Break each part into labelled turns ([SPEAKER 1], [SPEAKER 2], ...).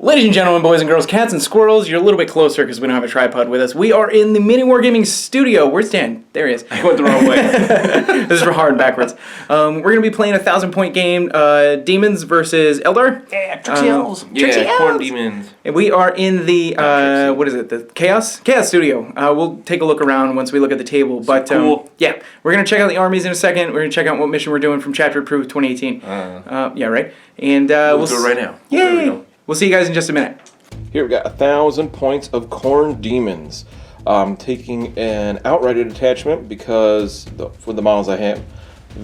[SPEAKER 1] Ladies and gentlemen, boys and girls, cats and squirrels, you're a little bit closer because we don't have a tripod with us. We are in the Miniwargaming studio. Where's Dan? There he is.
[SPEAKER 2] I went the wrong way.
[SPEAKER 1] This is for hard and backwards. We're going to be playing a 1,000-point game, Demons versus Eldar.
[SPEAKER 2] Yeah, Trixie Elves. Khorne Daemons.
[SPEAKER 1] And we are in the, what is it, the Chaos studio. We'll take a look around once we look at the table. But
[SPEAKER 2] cool.
[SPEAKER 1] yeah, we're going to check out the armies in a second. We're going to check out what mission we're doing from Chapter Approved 2018. Yeah, right? And
[SPEAKER 2] we'll do it right now.
[SPEAKER 1] Yay! We'll see you guys in just a minute.
[SPEAKER 3] Here we got 1,000 points of Khorne Daemons. Taking an outright attachment because for the models I have,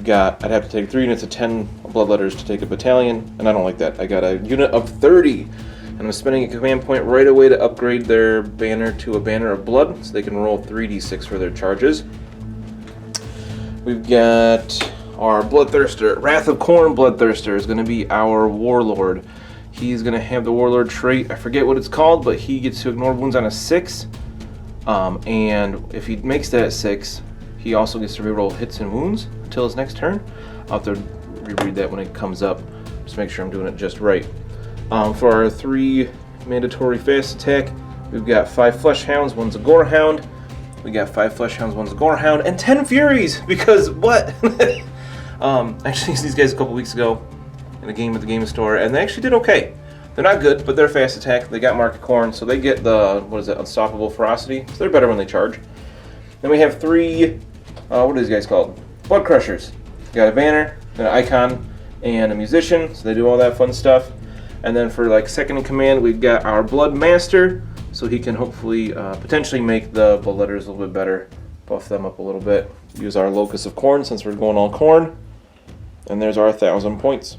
[SPEAKER 3] I'd have to take 3 units of 10 bloodletters to take a battalion, and I don't like that. I got a unit of 30, and I'm spending a command point right away to upgrade their banner to a banner of blood, so they can roll 3d6 for their charges. We've got our Bloodthirster. Wrath of Khorne Bloodthirster is going to be our warlord. He's going to have the warlord trait. I forget what it's called, but he gets to ignore wounds on a 6. And if he makes that 6, he also gets to reroll hits and wounds until his next turn. I'll have to reread that when it comes up. Just make sure I'm doing it just right. For our 3 mandatory fast attack, we've got 5 Flesh Hounds, 1's a Gore Hound. We got 5 Flesh Hounds, 1's a Gore Hound, and 10 Furies, because what? I actually used these guys a couple weeks ago in a game at the game store, and they actually did okay. They're not good, but they're fast attack. They got Mark of Khorne, so they get the, Unstoppable Ferocity, so they're better when they charge. Then we have 3, what are these guys called? Blood Crushers. You got a banner, an icon, and a musician, so they do all that fun stuff. And then for like second in command, we've got our Blood Master, so he can hopefully, potentially make the bloodletters a little bit better, buff them up a little bit. Use our Locus of Khorne since we're going all Khorne. And there's our 1,000 points.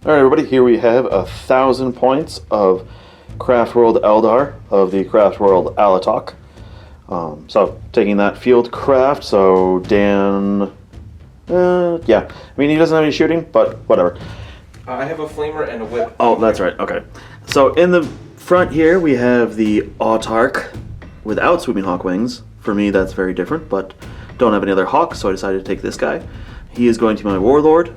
[SPEAKER 4] All right, everybody, here we have 1,000 points of Craft World Eldar of the Craft World Alatok. So, taking that field craft, so Dan, yeah. I mean, he doesn't have any shooting, but whatever.
[SPEAKER 3] I have a flamer and a whip.
[SPEAKER 4] Oh, that's right, okay. So, in the front here, we have the Autarch without Swooping Hawk Wings. For me, that's very different, but don't have any other hawks, so I decided to take this guy. He is going to be my Warlord.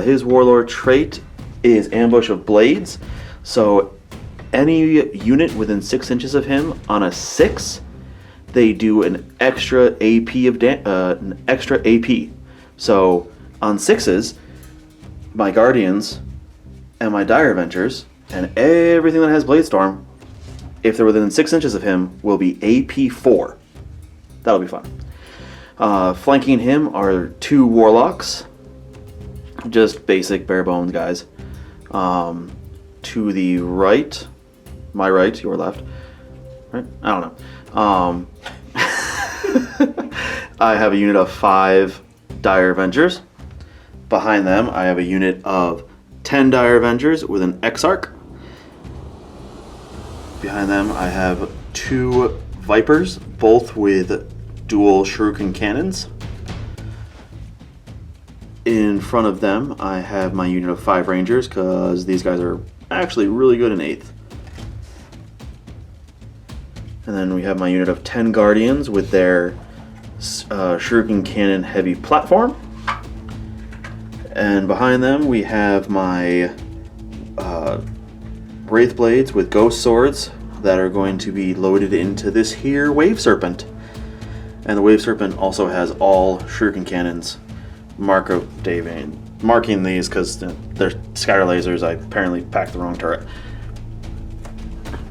[SPEAKER 4] His Warlord trait is Ambush of Blades, so any unit within 6 inches of him on a 6, they do an extra AP So on 6s, my Guardians and my Dire Avengers and everything that has Bladestorm, if they're within 6 inches of him, will be AP 4. That'll be fun. Flanking him are 2 Warlocks. Just basic bare bones guys. To the right, my right, your left, right? I don't know. I have a unit of 5 Dire Avengers. Behind them, I have a unit of 10 Dire Avengers with an Exarch. Behind them, I have 2 Vipers, both with dual Shuriken cannons. In front of them, I have my unit of 5 Rangers, because these guys are actually really good in 8th. And then we have my unit of 10 Guardians with their Shuriken Cannon heavy platform. And behind them, we have my Wraith Blades with Ghost Swords that are going to be loaded into this here Wave Serpent. And the Wave Serpent also has all Shuriken Cannons. Marking these because they're scatter lasers. I apparently packed the wrong turret.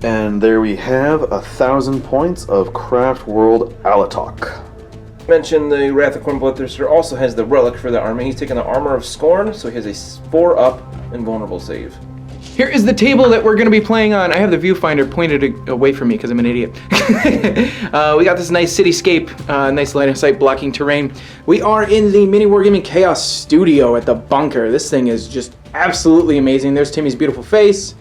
[SPEAKER 4] And there we have 1,000 points of Craft World Alatok.
[SPEAKER 3] Mention the Wrath of Khorne Bloodthirster also has the relic for the army. He's taking the Armor of Scorn, so he has a 4-up invulnerable save.
[SPEAKER 1] Here is the table that we're going to be playing on. I have the viewfinder pointed away from me because I'm an idiot. We got this nice cityscape, nice line of sight blocking terrain. We are in the Miniwargaming Chaos studio at the bunker. This thing is just absolutely amazing. There's Timmy's beautiful face.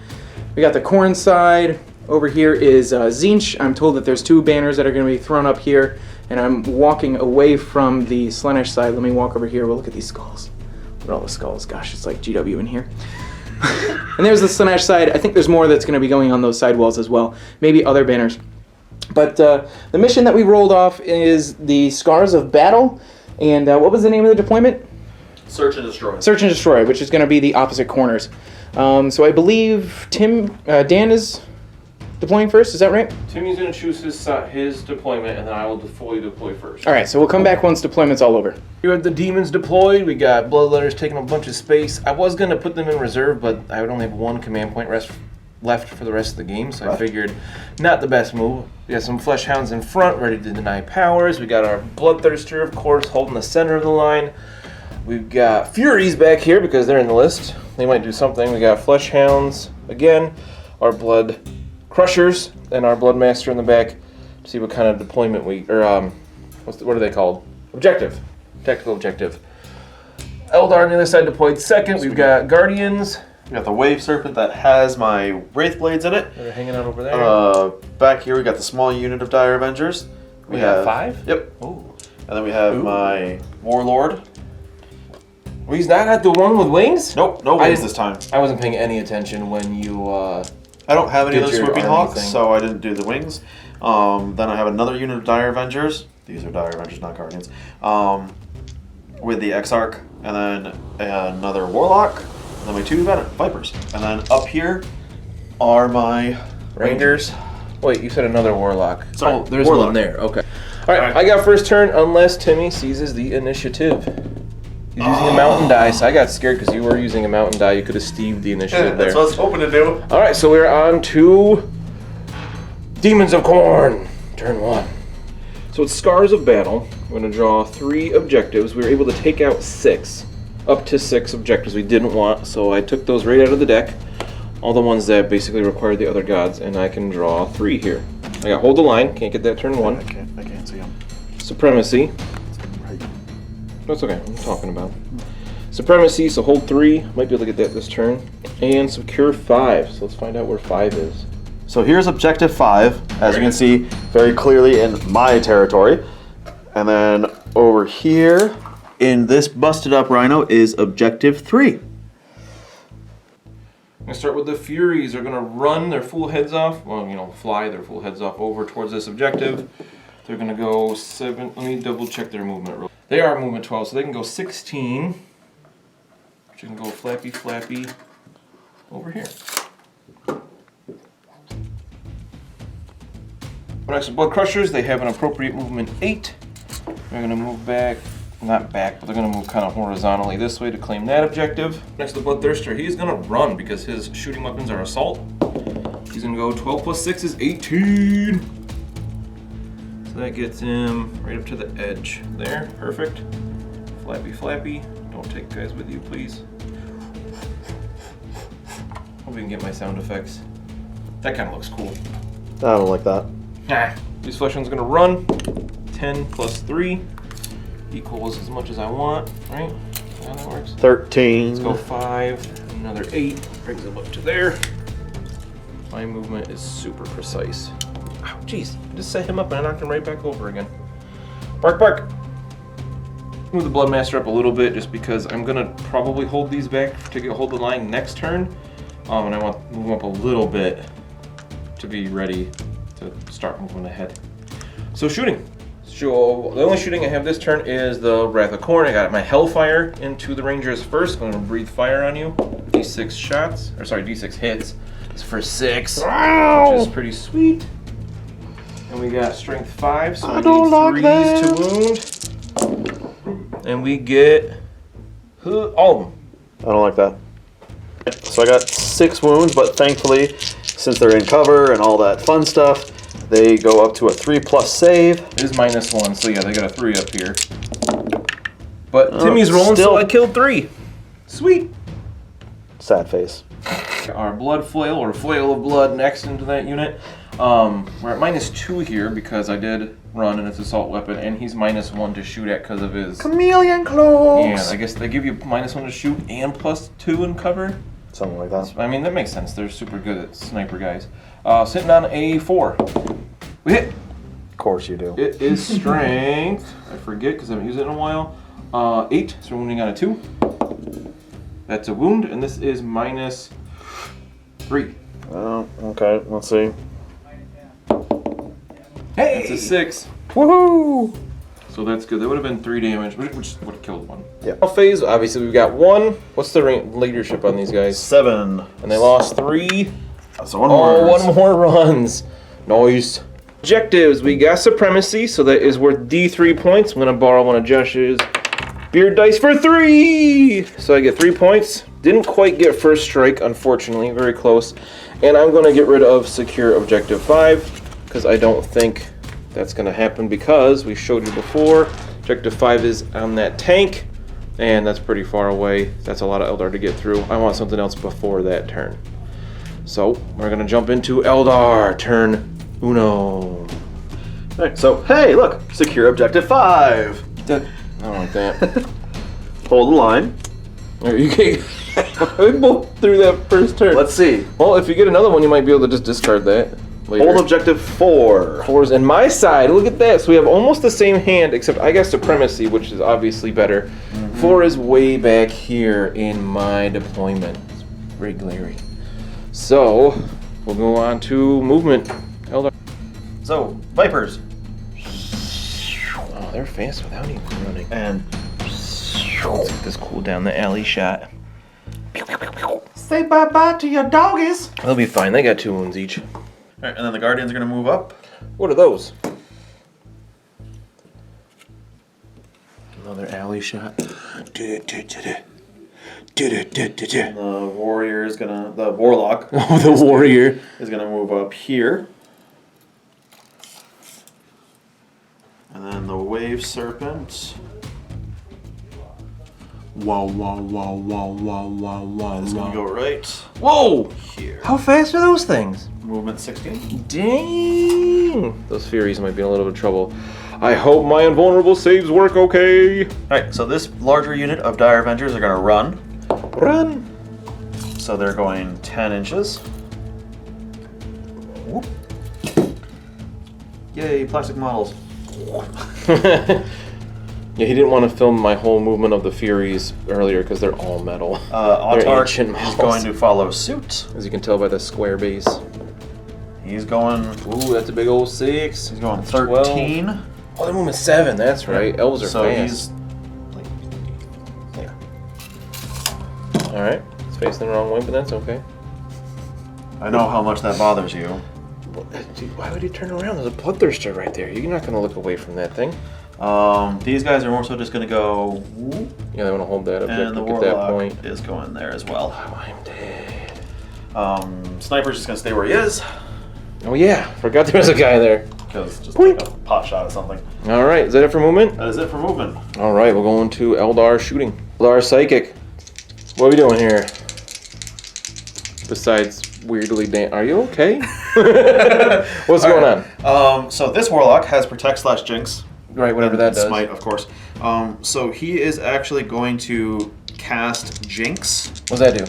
[SPEAKER 1] We got the Khorne side. Over here is Tzeentch. I'm told that there's 2 banners that are going to be thrown up here, and I'm walking away from the Slaanesh side. Let me walk over here. We'll look at these skulls. Look at all the skulls. Gosh, it's like GW in here. And there's the Slaanesh side. I think there's more that's going to be going on those side walls as well. Maybe other banners. But the mission that we rolled off is the Scars of Battle. And what was the name of the deployment?
[SPEAKER 4] Search and Destroy.
[SPEAKER 1] Search and Destroy, which is going to be the opposite corners. So I believe Dan is deploying first. Is that right?
[SPEAKER 3] Timmy's going to choose his deployment, and then I will fully deploy first.
[SPEAKER 1] All right. So we'll come back once deployment's all over.
[SPEAKER 3] Here are the demons deployed. We got Bloodletters taking a bunch of space. I was going to put them in reserve, but I would only have one command point left for the rest of the game, so I figured not the best move. We got some Flesh Hounds in front, ready to deny powers. We got our Bloodthirster, of course, holding the center of the line. We've got Furies back here because they're in the list. They might do something. We got Flesh Hounds again, our Blood Crushers, and our Bloodmaster in the back to see what kind of deployment what are they called? Objective. Tactical objective. Eldar on the other side deployed second. We've got Guardians.
[SPEAKER 4] We got the Wave Serpent that has my Wraith Blades in it.
[SPEAKER 3] They're hanging out over there.
[SPEAKER 4] Back here we got the small unit of Dire Avengers.
[SPEAKER 3] We have 5?
[SPEAKER 4] Yep.
[SPEAKER 3] Ooh.
[SPEAKER 4] And then we have my Warlord.
[SPEAKER 3] Well, he's not at the one with wings?
[SPEAKER 4] Nope, no wings this time.
[SPEAKER 3] I wasn't paying any attention when you,
[SPEAKER 4] I don't have any
[SPEAKER 3] did
[SPEAKER 4] other
[SPEAKER 3] your
[SPEAKER 4] Swooping
[SPEAKER 3] army
[SPEAKER 4] Hawks,
[SPEAKER 3] thing.
[SPEAKER 4] so I didn't do the wings. Then I have another unit of Dire Avengers. These are Dire Avengers, not Guardians. With the Exarch, and then another Warlock, and then my 2 Vipers. And then up here are my Rangers.
[SPEAKER 3] Wait, you said another Warlock.
[SPEAKER 4] Sorry,
[SPEAKER 3] oh, there's
[SPEAKER 4] Warlock.
[SPEAKER 3] one there. Okay. All right, I got first turn unless Timmy seizes the initiative. He's using a mountain die, so I got scared because you were using a mountain die. You could have Steved the initiative there.
[SPEAKER 4] That's what I was hoping to do.
[SPEAKER 3] All right, so we're on to Demons of Khorne, turn 1. So it's Scars of Battle. We're going to draw 3 objectives. We were able to take out 6, up to 6 objectives we didn't want, so I took those right out of the deck. All the ones that basically required the other gods, and I can draw 3 here. I got Hold the Line, can't get that turn 1.
[SPEAKER 4] I can't see them.
[SPEAKER 3] Supremacy. That's okay, I'm talking about. Supremacy, so hold 3, might be able to get that this turn. And Secure 5, so let's find out where 5 is.
[SPEAKER 4] So here's Objective 5, as you can see very clearly in my territory. And then over here, in this busted up rhino, is Objective 3.
[SPEAKER 3] I'm gonna start with the Furies. They're gonna run their full heads off, well, fly their full heads off over towards this objective. They're gonna go 7, let me double check their movement. They are movement 12, so they can go 16. Which can go flappy, flappy over here. Next to Blood Crushers, they have an appropriate movement 8. They're gonna move back, not back, but they're gonna move kind of horizontally this way to claim that objective. Next to Bloodthirster, he's gonna run because his shooting weapons are assault. He's gonna go 12 plus 6 is 18. So that gets him right up to the edge there, perfect. Flappy, flappy. Don't take guys with you, please. Hope we can get my sound effects. That kind of looks cool.
[SPEAKER 4] I don't like that.
[SPEAKER 3] These Flesh Hounds gonna run. 10 plus 3 equals as much as I want, right? Yeah, that works.
[SPEAKER 4] 13.
[SPEAKER 3] Let's go 5, another 8, brings them up to there. My movement is super precise. Oh, jeez, I just set him up and I knocked him right back over again. Bark, bark. Move the Bloodmaster up a little bit just because I'm gonna probably hold these back to get hold of the line next turn. And I want to move them up a little bit to be ready to start moving ahead. So shooting. So the only shooting I have this turn is the Wrath of Khorne. I got my Hellfire into the Rangers first. I'm gonna breathe fire on you. D6 shots, or sorry, D6 hits. It's for 6, which is pretty sweet. And we got Strength 5, so we need 3s to wound. And we get all of them.
[SPEAKER 4] I don't like that. So I got 6 wounds, but thankfully, since they're in cover and all that fun stuff, they go up to a 3+ save.
[SPEAKER 3] It is -1, so yeah, they got a 3 up here. But Timmy's rolling, so I killed 3. Sweet.
[SPEAKER 4] Sad face.
[SPEAKER 3] Our blood flail, or flail of blood, next into that unit. We're at -2 here because I did run and it's assault weapon, and he's -1 to shoot at because of his
[SPEAKER 4] Chameleon cloaks.
[SPEAKER 3] Yeah, I guess they give you -1 to shoot and +2 in cover.
[SPEAKER 4] Something like that.
[SPEAKER 3] I mean, that makes sense. They're super good at sniper guys. Sitting on a 4. We hit.
[SPEAKER 4] Of course you do.
[SPEAKER 3] It is strength. I forget because I haven't used it in a while. 8, so we're wounding on a 2. That's a wound, and this is -3.
[SPEAKER 4] Oh, okay. Let's see.
[SPEAKER 3] Hey! That's a 6.
[SPEAKER 4] Woohoo!
[SPEAKER 3] So that's good. That would have been 3 damage, which would have killed one. Yeah. Phase, obviously we've got 1. What's the leadership on these guys?
[SPEAKER 4] 7.
[SPEAKER 3] And they lost 3.
[SPEAKER 4] So one more.
[SPEAKER 3] 1 more runs. Nice. Objectives, we got Supremacy, so that is worth D3 points. I'm gonna borrow one of Josh's beard dice for 3! So I get 3 points. Didn't quite get First Strike, unfortunately, very close. And I'm gonna get rid of Secure Objective 5, because I don't think that's gonna happen because we showed you before, Objective 5 is on that tank, and that's pretty far away. That's a lot of Eldar to get through. I want something else before that turn. So we're gonna jump into Eldar, turn uno.
[SPEAKER 4] Alright, so, hey, look, secure objective 5.
[SPEAKER 3] I don't like that.
[SPEAKER 4] Hold the line.
[SPEAKER 3] You can't. We both threw that first turn.
[SPEAKER 4] Let's see.
[SPEAKER 3] Well, if you get another one, you might be able to just discard that later.
[SPEAKER 4] Hold objective 4.
[SPEAKER 3] 4's in my side. Look at that. So we have almost the same hand, except I got Supremacy, which is obviously better. 4 is way back here in my deployment. It's very glary. So we'll go on to movement. Eldar.
[SPEAKER 4] So, Vipers.
[SPEAKER 3] Oh, they're fast without even running.
[SPEAKER 4] And
[SPEAKER 3] Let's get this cool down the alley shot.
[SPEAKER 4] say bye-bye to your doggies.
[SPEAKER 3] They'll be fine. They got 2 wounds each.
[SPEAKER 4] Alright, and then the Guardians are going to move up.
[SPEAKER 3] What are those? Another alley shot.
[SPEAKER 4] The Warrior is going to, the Warlock.
[SPEAKER 3] Oh, the warrior
[SPEAKER 4] is going to move up here. And then the Wave Serpent.
[SPEAKER 3] Wow, wow, wow, wow, wow, wow, wow.
[SPEAKER 4] It's going to go right
[SPEAKER 3] Whoa!
[SPEAKER 4] here.
[SPEAKER 3] How fast are those things?
[SPEAKER 4] Movement 16.
[SPEAKER 3] Dang! Those Furies might be in a little bit of trouble. I hope my invulnerable saves work okay.
[SPEAKER 4] Alright, so this larger unit of Dire Avengers are going to run.
[SPEAKER 3] Run!
[SPEAKER 4] So they're going 10 inches. Whoop. Yay, plastic models.
[SPEAKER 3] Yeah, he didn't want to film my whole movement of the Furies earlier because they're all metal. They're
[SPEAKER 4] Autark
[SPEAKER 3] ancient
[SPEAKER 4] is
[SPEAKER 3] models.
[SPEAKER 4] going to follow suit.
[SPEAKER 3] As you can tell by the square base.
[SPEAKER 4] He's going.
[SPEAKER 3] Ooh, that's a big old 6.
[SPEAKER 4] He's going 13.
[SPEAKER 3] 12. Oh, they're moving 7. That's right. Elves are
[SPEAKER 4] so
[SPEAKER 3] fast.
[SPEAKER 4] He's.
[SPEAKER 3] All right. It's facing the wrong way, but that's okay.
[SPEAKER 4] I know how much that bothers you.
[SPEAKER 3] Dude, why would he turn around? There's a bloodthirster right there. You're not going to look away from that thing.
[SPEAKER 4] These guys are more so just going to go. Whoop,
[SPEAKER 3] Yeah, they want to hold that
[SPEAKER 4] and
[SPEAKER 3] objective
[SPEAKER 4] the
[SPEAKER 3] at that
[SPEAKER 4] Warlock
[SPEAKER 3] point.
[SPEAKER 4] is going there as well.
[SPEAKER 3] Oh, I'm dead.
[SPEAKER 4] Sniper's just going to stay where he is.
[SPEAKER 3] Oh, yeah. Forgot there was a guy there.
[SPEAKER 4] Because just
[SPEAKER 3] Boink.
[SPEAKER 4] take a pot shot at something.
[SPEAKER 3] All right. Is that it for movement?
[SPEAKER 4] That is it for movement.
[SPEAKER 3] All right. We're going to Eldar shooting. Eldar Psychic. What are we doing here? Besides weirdly are you okay? What's going on?
[SPEAKER 4] So this Warlock has Protect/Jinx.
[SPEAKER 3] Right, whatever that does.
[SPEAKER 4] Smite, of course. So he is actually going to cast Jinx.
[SPEAKER 3] What's that do?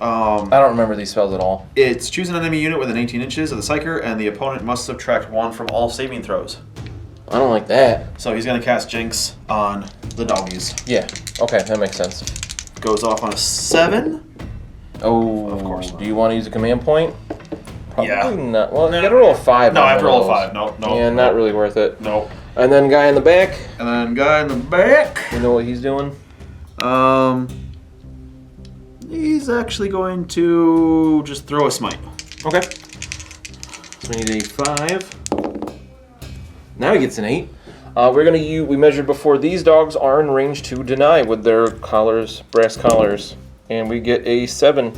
[SPEAKER 3] I don't remember these spells at all.
[SPEAKER 4] It's choose an enemy unit within 18 inches of the Psyker, and the opponent must subtract 1 from all saving throws.
[SPEAKER 3] I don't like that.
[SPEAKER 4] So he's going to cast Jinx on the doggies.
[SPEAKER 3] Yeah. Okay, that makes sense.
[SPEAKER 4] Goes off on a 7.
[SPEAKER 3] Oh,
[SPEAKER 4] Of course not.
[SPEAKER 3] Do you want to use a command point? Probably
[SPEAKER 4] Yeah.
[SPEAKER 3] not. Well, you got to roll a 5.
[SPEAKER 4] No,
[SPEAKER 3] on
[SPEAKER 4] I have to
[SPEAKER 3] one of
[SPEAKER 4] roll a
[SPEAKER 3] those.
[SPEAKER 4] 5. No.
[SPEAKER 3] Yeah, not really worth it.
[SPEAKER 4] No.
[SPEAKER 3] And then guy in the back.
[SPEAKER 4] And then guy in the back.
[SPEAKER 3] You know what he's doing?
[SPEAKER 4] He's actually going to just throw a smite.
[SPEAKER 3] Okay. So we need a 5. Now he gets an 8. We're gonna use. We measured before. These dogs are in range to deny with their collars, brass collars, and we get a 7.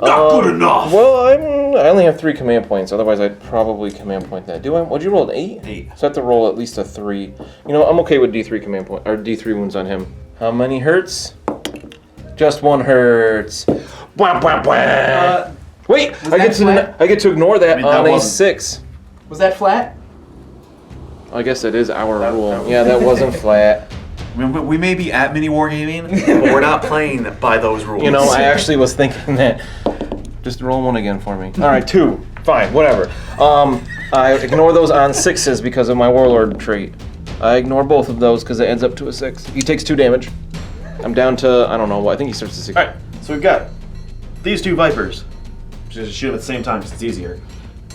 [SPEAKER 4] Not good enough.
[SPEAKER 3] Well, I only have 3 command points. Otherwise, I'd probably command point that. Do I? What'd you roll? An 8?
[SPEAKER 4] 8.
[SPEAKER 3] So I have to roll at least a 3. You know, I'm okay with D3 command point or D3 wounds on him. How many hurts? Just 1 hurts. Wah, wah, wah. Wait, I get to ignore that,
[SPEAKER 4] I mean, that
[SPEAKER 3] on a
[SPEAKER 4] wasn't-
[SPEAKER 3] 6.
[SPEAKER 1] Was that flat?
[SPEAKER 3] I guess that is our rule.
[SPEAKER 4] that-
[SPEAKER 3] Yeah, that wasn't flat.
[SPEAKER 4] We may be at Miniwargaming, but we're not playing by those rules.
[SPEAKER 3] You know, I actually was thinking that. Just roll 1 again for me. All right, 2. Fine, whatever. I ignore those on 6s because of my Warlord trait. I ignore both of those because it adds up to a 6. He takes 2 damage. I'm down to, I don't know, I think he starts to 6.
[SPEAKER 4] Alright, so we've got these 2 Vipers. Just shoot them at the same time because it's easier.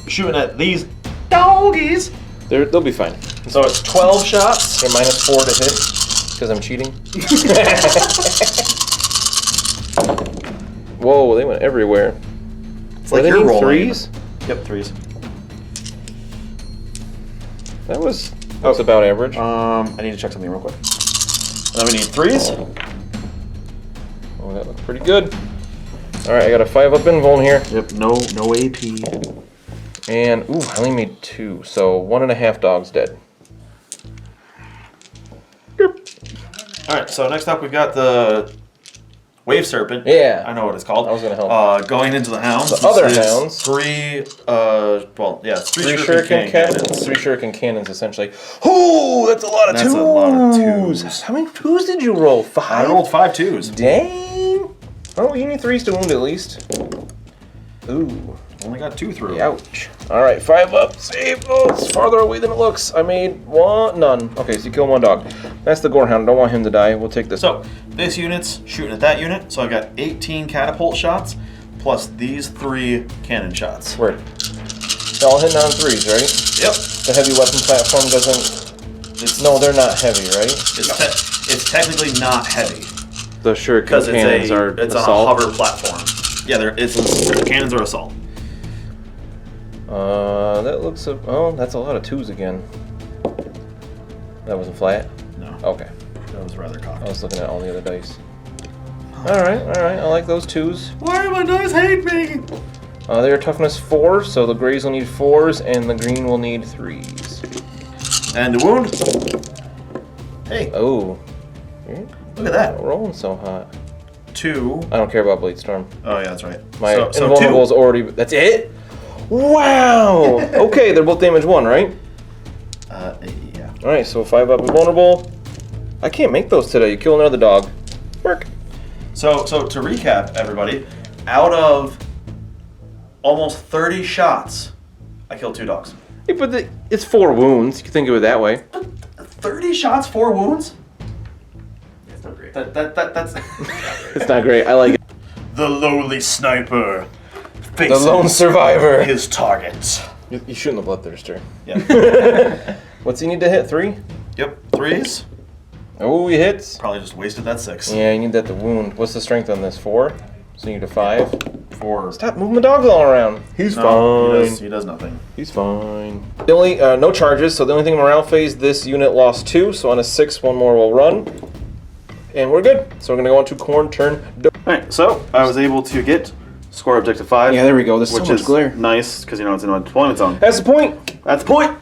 [SPEAKER 4] Shooting at these doggies.
[SPEAKER 3] They'll be fine.
[SPEAKER 4] So it's 12 shots.
[SPEAKER 3] Okay, -4 to hit, because I'm cheating. Whoa, they went everywhere.
[SPEAKER 4] It's like
[SPEAKER 3] Are they
[SPEAKER 4] you're rolling.
[SPEAKER 3] threes?
[SPEAKER 4] Yep, threes.
[SPEAKER 3] That was about average.
[SPEAKER 4] I need to check something real quick. And then we need threes.
[SPEAKER 3] Oh, that looks pretty good. All right, I got a 5-up invuln here.
[SPEAKER 4] Yep, no AP.
[SPEAKER 3] And, ooh, I only made 2, so 1.5 dogs dead.
[SPEAKER 4] Alright, so next up we've got the Wave Serpent.
[SPEAKER 3] Yeah.
[SPEAKER 4] I know what it's called.
[SPEAKER 3] I was gonna help.
[SPEAKER 4] Going into the hounds.
[SPEAKER 3] The
[SPEAKER 4] This
[SPEAKER 3] other
[SPEAKER 4] is
[SPEAKER 3] hounds.
[SPEAKER 4] Three
[SPEAKER 3] Shuriken cannons. 3 Shuriken cannons, essentially. Ooh, that's a lot of
[SPEAKER 4] That's
[SPEAKER 3] twos.
[SPEAKER 4] a lot of twos.
[SPEAKER 3] How many twos did you roll? 5?
[SPEAKER 4] I rolled 5 twos.
[SPEAKER 3] Dang. Oh, you need 3s to wound at least. Ooh.
[SPEAKER 4] Only got 2 through.
[SPEAKER 3] Ouch. Alright, 5 up. Save. Oh, it's farther away than it looks. I made none. Okay, so you kill 1 dog. That's the Gorehound. Don't want him to die. We'll take this.
[SPEAKER 4] So, this unit's shooting at that unit, so I've got 18 catapult shots, plus these 3 cannon shots.
[SPEAKER 3] Word. They're all hitting on 3s, right?
[SPEAKER 4] Yep.
[SPEAKER 3] The heavy weapon platform doesn't... No, they're not heavy, right?
[SPEAKER 4] It's technically not heavy.
[SPEAKER 3] The Shuriken
[SPEAKER 4] Because
[SPEAKER 3] cannons are
[SPEAKER 4] it's
[SPEAKER 3] assault.
[SPEAKER 4] on a hover platform. Yeah, the cannons are assault.
[SPEAKER 3] That looks... Oh, that's a lot of 2s again. That wasn't flat?
[SPEAKER 4] No.
[SPEAKER 3] Okay.
[SPEAKER 4] That was rather
[SPEAKER 3] I
[SPEAKER 4] cocked.
[SPEAKER 3] was looking at all the other dice. Alright. I like those 2s.
[SPEAKER 4] Why do my dice hate me?
[SPEAKER 3] They are toughness 4, so the grays will need 4s, and the green will need 3s.
[SPEAKER 4] And the wound. Hey,
[SPEAKER 3] Oh.
[SPEAKER 4] look at that.
[SPEAKER 3] Rolling so hot.
[SPEAKER 4] 2.
[SPEAKER 3] I don't care about Blade Storm.
[SPEAKER 4] Oh yeah, that's right.
[SPEAKER 3] My
[SPEAKER 4] so
[SPEAKER 3] invulnerable's already... That's it? Wow! Okay, they're both damage 1, right?
[SPEAKER 4] 2. Yeah.
[SPEAKER 3] Alright, so 5-up invulnerable. I can't make those today. You kill another dog. Work.
[SPEAKER 4] So to recap, everybody, out of almost 30 shots, I killed 2 dogs.
[SPEAKER 3] Yeah, but it's 4 wounds. You can think of it that way.
[SPEAKER 4] 30 shots, 4 wounds?
[SPEAKER 2] That's not great.
[SPEAKER 4] That's
[SPEAKER 3] It's not great. I like it.
[SPEAKER 4] the lowly sniper
[SPEAKER 3] The
[SPEAKER 4] faces
[SPEAKER 3] lone survivor.
[SPEAKER 4] his targets.
[SPEAKER 3] You're shooting the Bloodthirster.
[SPEAKER 4] Yeah.
[SPEAKER 3] What's he need to hit? 3?
[SPEAKER 4] Yep. 3s.
[SPEAKER 3] Oh, he hits.
[SPEAKER 4] Probably just wasted that 6.
[SPEAKER 3] Yeah, you need that to wound. What's the strength on this? 4? So you need a 5.
[SPEAKER 4] 4.
[SPEAKER 3] Stop moving the dogs all around. He's
[SPEAKER 4] He does nothing.
[SPEAKER 3] He's fine. The only no charges, so the only thing morale phase, this unit lost 2, so on a 6, 1 more will run. And we're good. So we're gonna go on to Khorne turn.
[SPEAKER 4] Alright, so I was able to get score objective 5.
[SPEAKER 3] Yeah, there we go. There's so
[SPEAKER 4] which
[SPEAKER 3] much
[SPEAKER 4] is
[SPEAKER 3] glare.
[SPEAKER 4] nice, because you know it's in my deployment zone.
[SPEAKER 3] That's the point.
[SPEAKER 4] That's the point!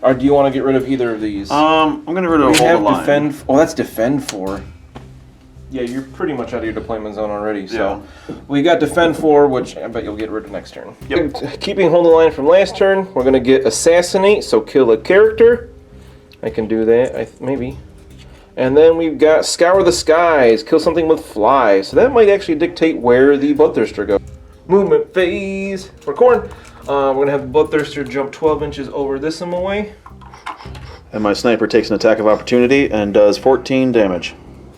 [SPEAKER 3] Or do you want to get rid of either of these?
[SPEAKER 4] I'm gonna get rid of
[SPEAKER 3] we
[SPEAKER 4] hold
[SPEAKER 3] have
[SPEAKER 4] the line.
[SPEAKER 3] defend. Oh, that's defend 4. Yeah, you're pretty much out of your deployment zone already. So we got defend 4, which I bet you'll get rid of next turn.
[SPEAKER 4] Yep.
[SPEAKER 3] Keeping hold the line from last turn, we're gonna get assassinate. So kill a character. I can do that. Maybe. And then we've got scour the skies. Kill something with fly. So that might actually dictate where the Bloodthirster goes. Movement phase for Khorne. We're gonna have the Bloodthirster jump 12 inches over this way.
[SPEAKER 4] And my sniper takes an attack of opportunity and does 14 damage.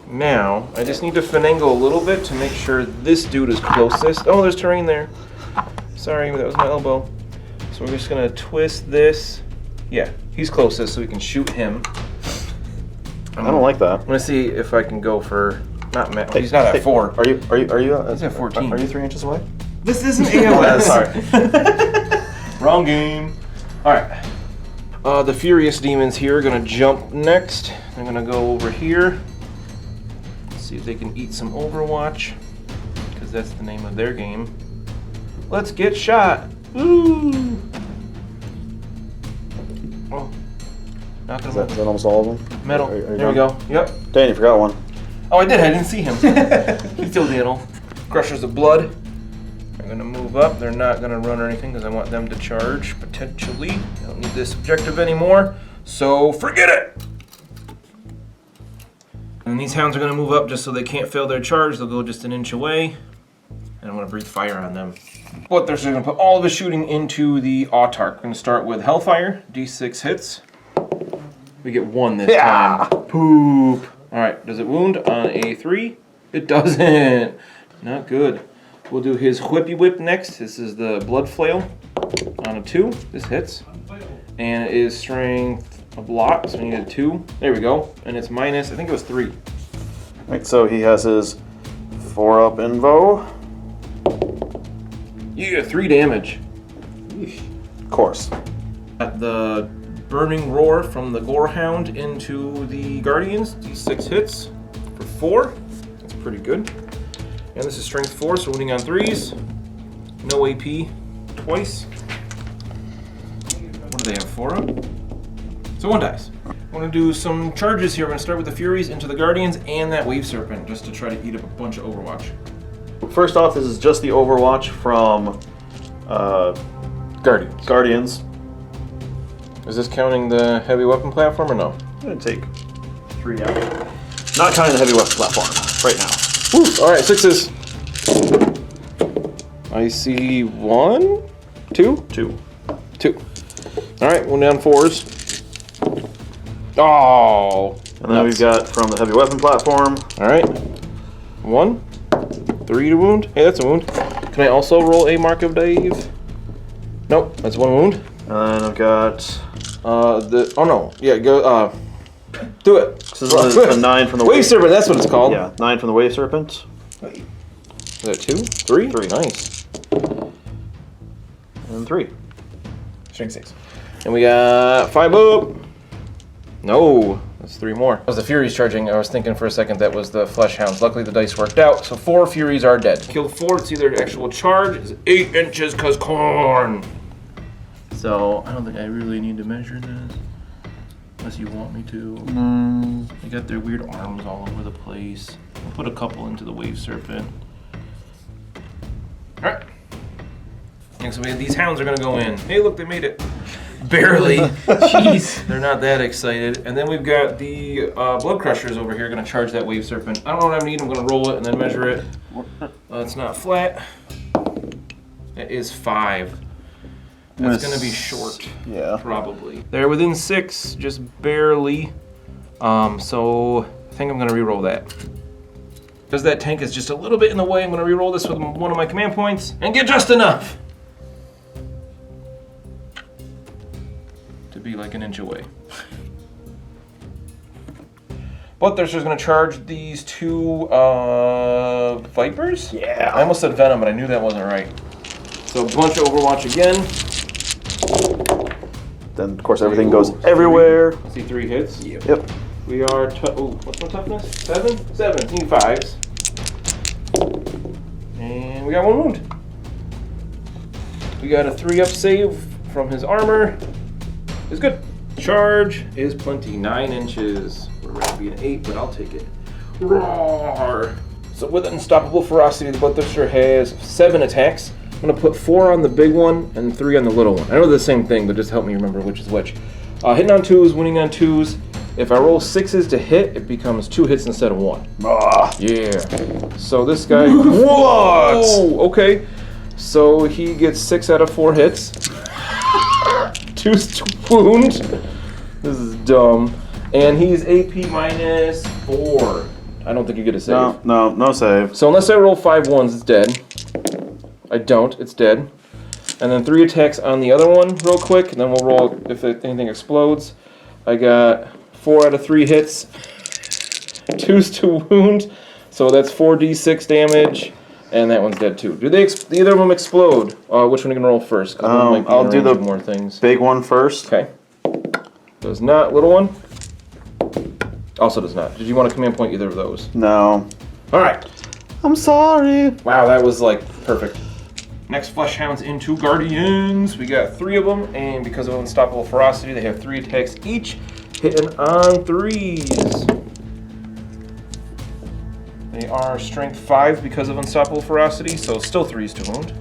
[SPEAKER 3] Now, I just need to finagle a little bit to make sure this dude is closest. Oh, there's terrain there. Sorry, that was my elbow. So we're just gonna twist this. Yeah, he's closest, so we can shoot him.
[SPEAKER 4] I don't like that.
[SPEAKER 3] I'm gonna see if I can go for not Matt. He's not at 4.
[SPEAKER 4] Are you?
[SPEAKER 3] He's at 14.
[SPEAKER 4] Are you 3 inches away?
[SPEAKER 3] This isn't AOS.
[SPEAKER 4] Sorry.
[SPEAKER 3] Wrong game. All right. The Furious Demons here are gonna jump next. They're gonna go over here. See if they can eat some Overwatch, because that's the name of their game. Let's get shot. Woo! Oh, not gonna
[SPEAKER 4] Is that almost all of them?
[SPEAKER 3] metal.
[SPEAKER 4] Are you
[SPEAKER 3] There we
[SPEAKER 4] done?
[SPEAKER 3] go. Yep.
[SPEAKER 4] Dang, you forgot one.
[SPEAKER 3] Oh, I did. I didn't see him. He's still Daniel. Crushers of Blood. They're gonna move up. They're not gonna run or anything because I want them to charge potentially. I don't need this objective anymore, so forget it. And these hounds are gonna move up just so they can't fail their charge. They'll go just an inch away, and I'm gonna breathe fire on them. But they're gonna put all of his shooting into the Autarch. We're gonna start with Hellfire. D6 hits. We get 1 this time. Poop. All right, does it wound on a 3? It doesn't. Not good. We'll do his Whippy Whip next. This is the Blood Flail on a 2. This hits. And it is strength a blot, so we needed 2. There we go. And it's minus, I think it was 3.
[SPEAKER 4] Right, so he has his 4-up invo.
[SPEAKER 3] Yeah, 3 damage.
[SPEAKER 4] Of course.
[SPEAKER 3] Got the burning roar from the Gorehound into the Guardians. D6 hits for 4. That's pretty good. And this is strength 4, so winning on 3s. No AP twice. What do they have? 4 up? So 1 dice. I'm going to do some charges here. We're going to start with the Furies into the Guardians and that Wave Serpent just to try to eat up a bunch of Overwatch.
[SPEAKER 4] First off, this is just the Overwatch from Guardians.
[SPEAKER 3] Is this counting the heavy weapon platform or no?
[SPEAKER 4] I'm going to take 3 out. Not counting the heavy weapon platform right now.
[SPEAKER 3] Woo! Alright, 6s. I see 1, 2?
[SPEAKER 4] 2.
[SPEAKER 3] 2. Alright, 1 down 4s. Oh!
[SPEAKER 4] And then we've got from the heavy weapon platform.
[SPEAKER 3] Alright. 1. 3 to wound. Hey, that's a wound. Can I also roll a Mark of Dave? Nope, that's 1 wound.
[SPEAKER 4] And then I've got
[SPEAKER 3] oh no. Yeah, go, do it.
[SPEAKER 4] this is the 9 from the
[SPEAKER 3] Wave Serpent, that's what it's called.
[SPEAKER 4] Yeah, 9 from the Wave Serpent.
[SPEAKER 3] Is that 2? 3?
[SPEAKER 4] 3.
[SPEAKER 3] Nice.
[SPEAKER 4] And 3.
[SPEAKER 1] Strength 6.
[SPEAKER 3] And we got 5 up. No, that's 3 more. That was the Furies charging. I was thinking for a second that was the Flesh Hounds. Luckily the dice worked out, so 4 Furies are dead. Killed 4, it's either actual charge, it's 8 inches cause Khorne. So, I don't think I really need to measure this. Unless you want me to. They got their weird arms all over the place. I'll put a couple into the Wave Serpent. Alright. Next, these hounds are gonna go in. Hey, look, they made it. Barely. Jeez. They're not that excited. And then we've got the Blood Crushers over here gonna charge that Wave Serpent. I don't know what I need. I'm gonna roll it and then measure it. It's not flat. It is 5. That's gonna be short.
[SPEAKER 4] Yeah.
[SPEAKER 3] Probably. They're within 6, just barely. So I think I'm gonna re-roll that. Because that tank is just a little bit in the way, I'm gonna re-roll this with one of my command points and get just enough to be like an inch away. But they're just gonna charge these 2 Vipers?
[SPEAKER 4] Yeah.
[SPEAKER 3] I almost said Venom, but I knew that wasn't right. So a bunch of Overwatch again.
[SPEAKER 4] Then, of course, everything goes everywhere.
[SPEAKER 3] I see 3 hits.
[SPEAKER 4] Yep.
[SPEAKER 3] We are, what's my toughness? 7? 7, need 5s. And we got 1 wound. We got a 3-up save from his armor. It's good. Charge is plenty, 9 inches. We're ready to be an 8, but I'll take it. Roar! So with Unstoppable Ferocity, the Bloodthirster has 7 attacks. I'm gonna put 4 on the big one and 3 on the little one. I know they're the same thing, but just help me remember which is which. Hitting on 2s, winning on 2s. If I roll 6s to hit, it becomes 2 hits instead of 1.
[SPEAKER 4] Ah.
[SPEAKER 3] Yeah. So this guy. What? Okay. So he gets 6 out of 4 hits. 2 wound. This is dumb. And he's AP minus 4. I don't think you get a save.
[SPEAKER 4] No save.
[SPEAKER 3] So unless I roll 5 ones, it's dead. I don't, it's dead. And then 3 attacks on the other one real quick, and then we'll roll if anything explodes. I got 4 out of 3 hits. 2s to wound, so that's 4d6 damage, and that one's dead too. Do they either of them explode? Which one are you gonna roll first? 'Cause one might be
[SPEAKER 4] I'll do the
[SPEAKER 3] more things.
[SPEAKER 4] Big one first.
[SPEAKER 3] Okay. Does not. Little one? Also does not. Did you want to command point either of those?
[SPEAKER 4] No.
[SPEAKER 3] Alright.
[SPEAKER 4] I'm sorry.
[SPEAKER 3] Wow, that was like perfect. Next Flesh Hounds into Guardians. We got 3 of them, and because of Unstoppable Ferocity, they have 3 attacks each, hitting on 3s. They are strength 5 because of Unstoppable Ferocity, so still 3s to wound.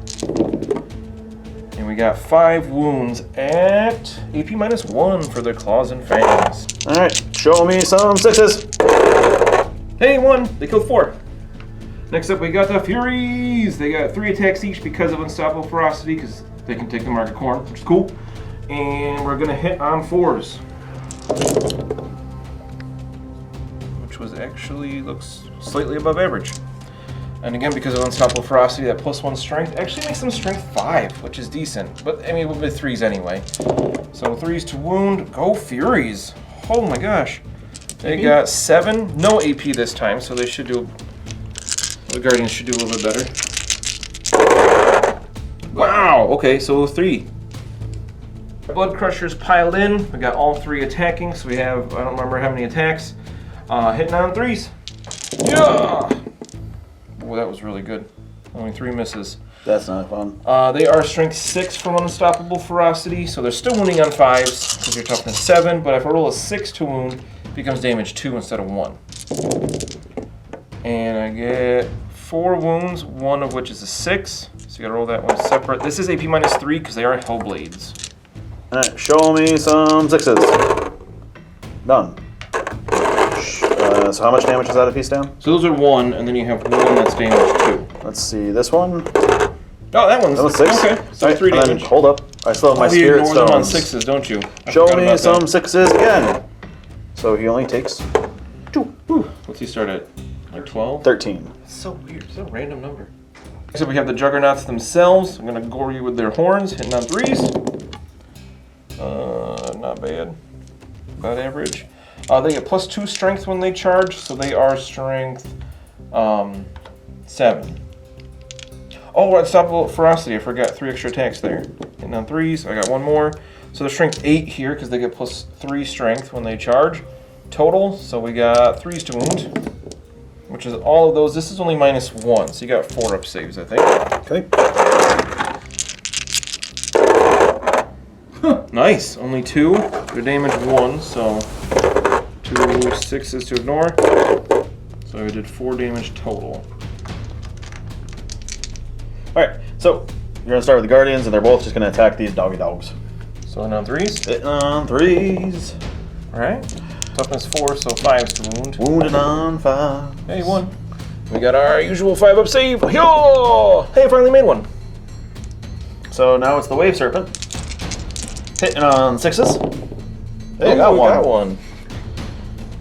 [SPEAKER 3] And we got 5 wounds at AP minus 1 for their claws and fangs.
[SPEAKER 4] Alright, show me some 6s.
[SPEAKER 3] Hey, 1! They killed 4. Next up, we got the Furies. They got 3 attacks each because of Unstoppable Ferocity, because they can take the Mark of Khorne, which is cool. And we're gonna hit on 4s. Which was actually, looks slightly above average. And again, because of Unstoppable Ferocity, that +1 strength actually makes them strength 5, which is decent. But I mean, with 3s anyway. So 3s to wound, go Furies. Oh my gosh. They got 7, no AP this time, so they should do, the Guardians should do a little bit better. Wow, okay, so 3. Blood Crushers piled in, we got all 3 attacking, so we have, I don't remember how many attacks. Hitting on 3s. Yeah! Oh, that was really good. Only 3 misses.
[SPEAKER 4] That's not fun.
[SPEAKER 3] They are strength 6 from Unstoppable Ferocity, so they're still wounding on 5s because you're toughness 7, but if I roll a 6 to wound, it becomes damage 2 instead of 1. And I get 4 wounds, 1 of which is a 6, so you gotta roll that one separate. This is AP -3 because they are Hellblades.
[SPEAKER 4] Alright, show me some 6s. Done. So how much damage is that a piece down?
[SPEAKER 3] So those are 1, and then you have 1 that's damage 2.
[SPEAKER 4] Let's see, this one.
[SPEAKER 3] Oh, that one's
[SPEAKER 4] 6.
[SPEAKER 3] Okay, so
[SPEAKER 4] Alright,
[SPEAKER 3] 3
[SPEAKER 4] and then,
[SPEAKER 3] damage.
[SPEAKER 4] hold up. I still have my
[SPEAKER 3] You
[SPEAKER 4] spirit
[SPEAKER 3] ignore them on
[SPEAKER 4] stones.
[SPEAKER 3] 6s, don't you? I
[SPEAKER 4] Show
[SPEAKER 3] forgot
[SPEAKER 4] me
[SPEAKER 3] about
[SPEAKER 4] some
[SPEAKER 3] that.
[SPEAKER 4] 6s again. So he only takes 2.
[SPEAKER 3] What's he start at? Like 12?
[SPEAKER 4] 13.
[SPEAKER 3] That's so weird. It's a random number. So we have the Juggernauts themselves. I'm gonna gore you with their horns, hitting on 3s. Not bad. About average. They get +2 strength when they charge, so they are strength 7. Oh, Unstoppable Ferocity. I forgot 3 extra attacks there. Hitting on 3s. I got 1 more. So they're strength 8 here because they get +3 strength when they charge. Total, so we got 3s to wound, which is all of those. This is only -1, so you got 4 up saves, I think.
[SPEAKER 4] Okay.
[SPEAKER 3] Nice, only 2. They're damage 1, so 2 6s to ignore. So I did 4 damage total.
[SPEAKER 4] Alright, so you're gonna start with the Guardians, and they're both just gonna attack these doggy dogs.
[SPEAKER 3] So on 3s.
[SPEAKER 4] Hitting on 3s.
[SPEAKER 3] Alright. Toughness 4, so 5s to wound.
[SPEAKER 4] Wounded on 5.
[SPEAKER 3] Hey, 1. We got our usual 5 up save. Yo! Hey, I finally made one.
[SPEAKER 4] So now it's the Wave Serpent. Hitting on 6s. Hey,
[SPEAKER 3] Oh,
[SPEAKER 4] got
[SPEAKER 3] we
[SPEAKER 4] one.
[SPEAKER 3] got one.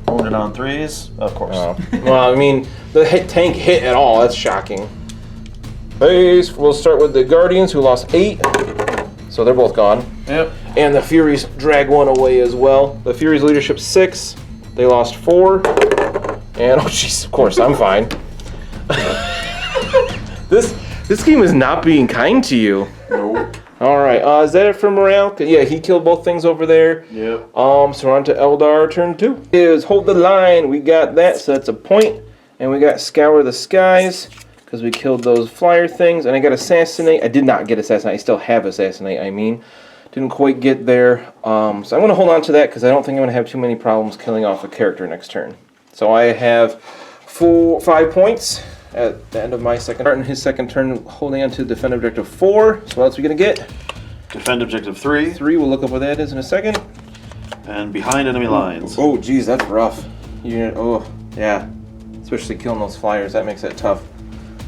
[SPEAKER 4] Wounded on 3s, of course.
[SPEAKER 3] Oh. Well, I mean, the tank hit at all. That's shocking. Hey, we'll start with the Guardians, who lost 8. So they're both gone.
[SPEAKER 4] Yep.
[SPEAKER 3] And the Furies drag 1 away as well. The Furies leadership 6. They lost 4. And, oh jeez, of course, I'm fine. This game is not being kind to you.
[SPEAKER 4] Nope.
[SPEAKER 3] Alright, is that it for morale? Yeah, he killed both things over there.
[SPEAKER 4] Yep.
[SPEAKER 3] So we're on to Eldar turn 2. Is hold the line. We got that, so that's a point. And we got Scour the Skies, because we killed those flyer things. And I got Assassinate. I did not get Assassinate. I still have Assassinate, I mean. Didn't quite get there. So I'm going to hold on to that, because I don't think I'm going to have too many problems killing off a character next turn. So I have 5 points at the end of my second turn. In his second turn, holding on to Defend Objective 4. So what else are we going to get?
[SPEAKER 4] Defend Objective 3.
[SPEAKER 3] 3, we'll look up what that is in a second.
[SPEAKER 4] And behind enemy lines.
[SPEAKER 3] Oh, geez, that's rough. Oh, yeah. Especially killing those flyers, that makes it tough.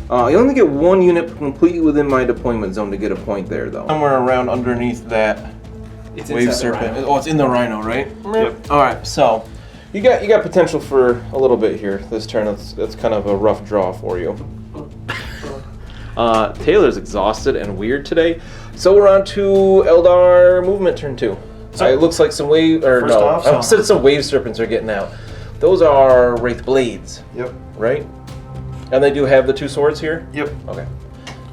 [SPEAKER 3] You only get 1 unit completely within my deployment zone to get a point there, though. Somewhere around underneath that
[SPEAKER 2] It's
[SPEAKER 3] Wave
[SPEAKER 2] inside the
[SPEAKER 3] Serpent.
[SPEAKER 2] rhino.
[SPEAKER 3] Oh, it's in the Rhino, right?
[SPEAKER 4] Yep.
[SPEAKER 3] All right, so you got potential for a little bit here this turn. That's kind of a rough draw for you. Taylor's exhausted and weird today, so we're on to Eldar Movement turn 2. So it looks like some wave, or
[SPEAKER 4] First
[SPEAKER 3] no,
[SPEAKER 4] off,
[SPEAKER 3] I said some Wave Serpents are getting out. Those are Wraith Blades,
[SPEAKER 4] Yep.
[SPEAKER 3] right? And they do have the 2 swords here?
[SPEAKER 4] Yep.
[SPEAKER 3] Okay.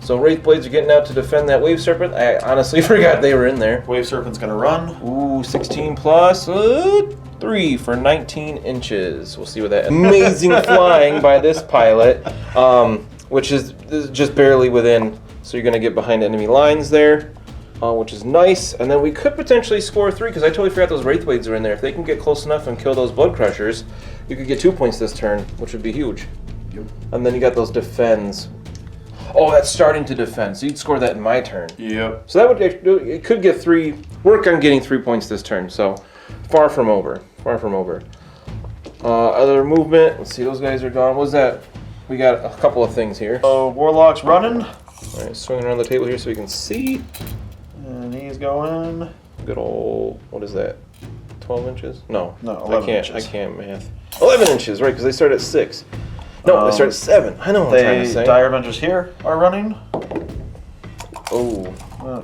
[SPEAKER 3] So Wraith Blades are getting out to defend that Wave Serpent. I honestly forgot they were in there.
[SPEAKER 4] Wave Serpent's gonna run.
[SPEAKER 3] Ooh, 16 plus 3 for 19 inches. We'll see what that amazing flying by this pilot, which is just barely within. So you're going to get behind enemy lines there, which is nice. And then we could potentially score 3, because I totally forgot those Wraith Blades are in there. If they can get close enough and kill those Blood Crushers, you could get 2 points this turn, which would be huge.
[SPEAKER 4] Yep.
[SPEAKER 3] And then you got those defends. Oh, that's starting to defend, so you'd score that in my turn.
[SPEAKER 4] Yep.
[SPEAKER 3] So that would, it could get 3, work on getting 3 points this turn, so far from over, far from over. Other movement, let's see, those guys are gone. What was that? We got a couple of things here.
[SPEAKER 4] Warlock's running.
[SPEAKER 3] All right, swinging around the table here so we can see.
[SPEAKER 4] And he's going.
[SPEAKER 3] Good old, what is that? 12 inches? No,
[SPEAKER 4] No, 11
[SPEAKER 3] I
[SPEAKER 4] inches.
[SPEAKER 3] can't math. 11 inches, right, because they start at 6. No, they start at 7. I know what I'm trying to say.
[SPEAKER 4] Dire Avengers here are running.
[SPEAKER 3] Oh.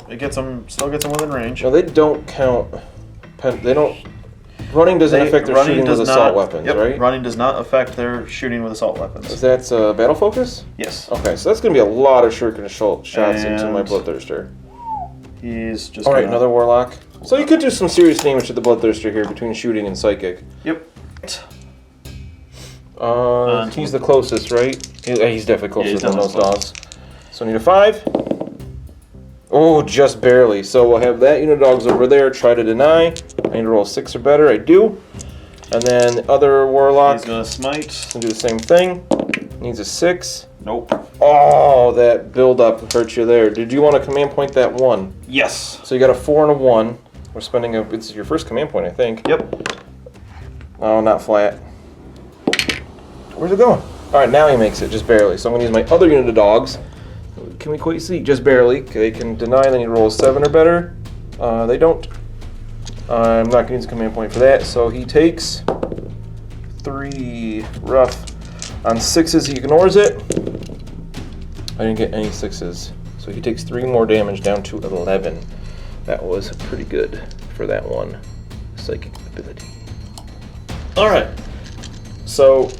[SPEAKER 4] It gets them, still gets them within range.
[SPEAKER 3] No, they don't count. They don't. Running doesn't affect their shooting with assault weapons, right?
[SPEAKER 4] Running does not affect their shooting with assault weapons.
[SPEAKER 3] Is that battle focus?
[SPEAKER 4] Yes.
[SPEAKER 3] Okay, so that's going to be a lot of shuriken shots into my Bloodthirster.
[SPEAKER 4] He's just.
[SPEAKER 3] Alright, another Warlock. So you could do some serious damage to the Bloodthirster here between shooting and psychic.
[SPEAKER 4] Yep.
[SPEAKER 3] He's the closest, right? He's definitely closer than those dogs. So I need a 5. Oh, just barely. So we'll have that unit of dogs over there. Try to deny. I need to roll 6 or better. I do. And then the other Warlock.
[SPEAKER 4] He's gonna smite.
[SPEAKER 3] Can do the same thing. Needs a 6.
[SPEAKER 4] Nope.
[SPEAKER 3] Oh, that build-up hurt you there. Did you want to command point that 1?
[SPEAKER 4] Yes.
[SPEAKER 3] So you got a 4 and a 1. We're spending it's your first command point, I think.
[SPEAKER 4] Yep.
[SPEAKER 3] Oh, not flat. Where's it going? Alright, now he makes it, just barely. So I'm going to use my other unit of dogs. Can we quite see? Just barely. They can deny, then you roll a 7 or better. They don't. I'm not going to use a command point for that. So he takes 3 rough. On 6s, he ignores it. I didn't get any 6s. So he takes 3 more damage down to 11. That was pretty good for that one. Psychic ability.
[SPEAKER 4] Alright. So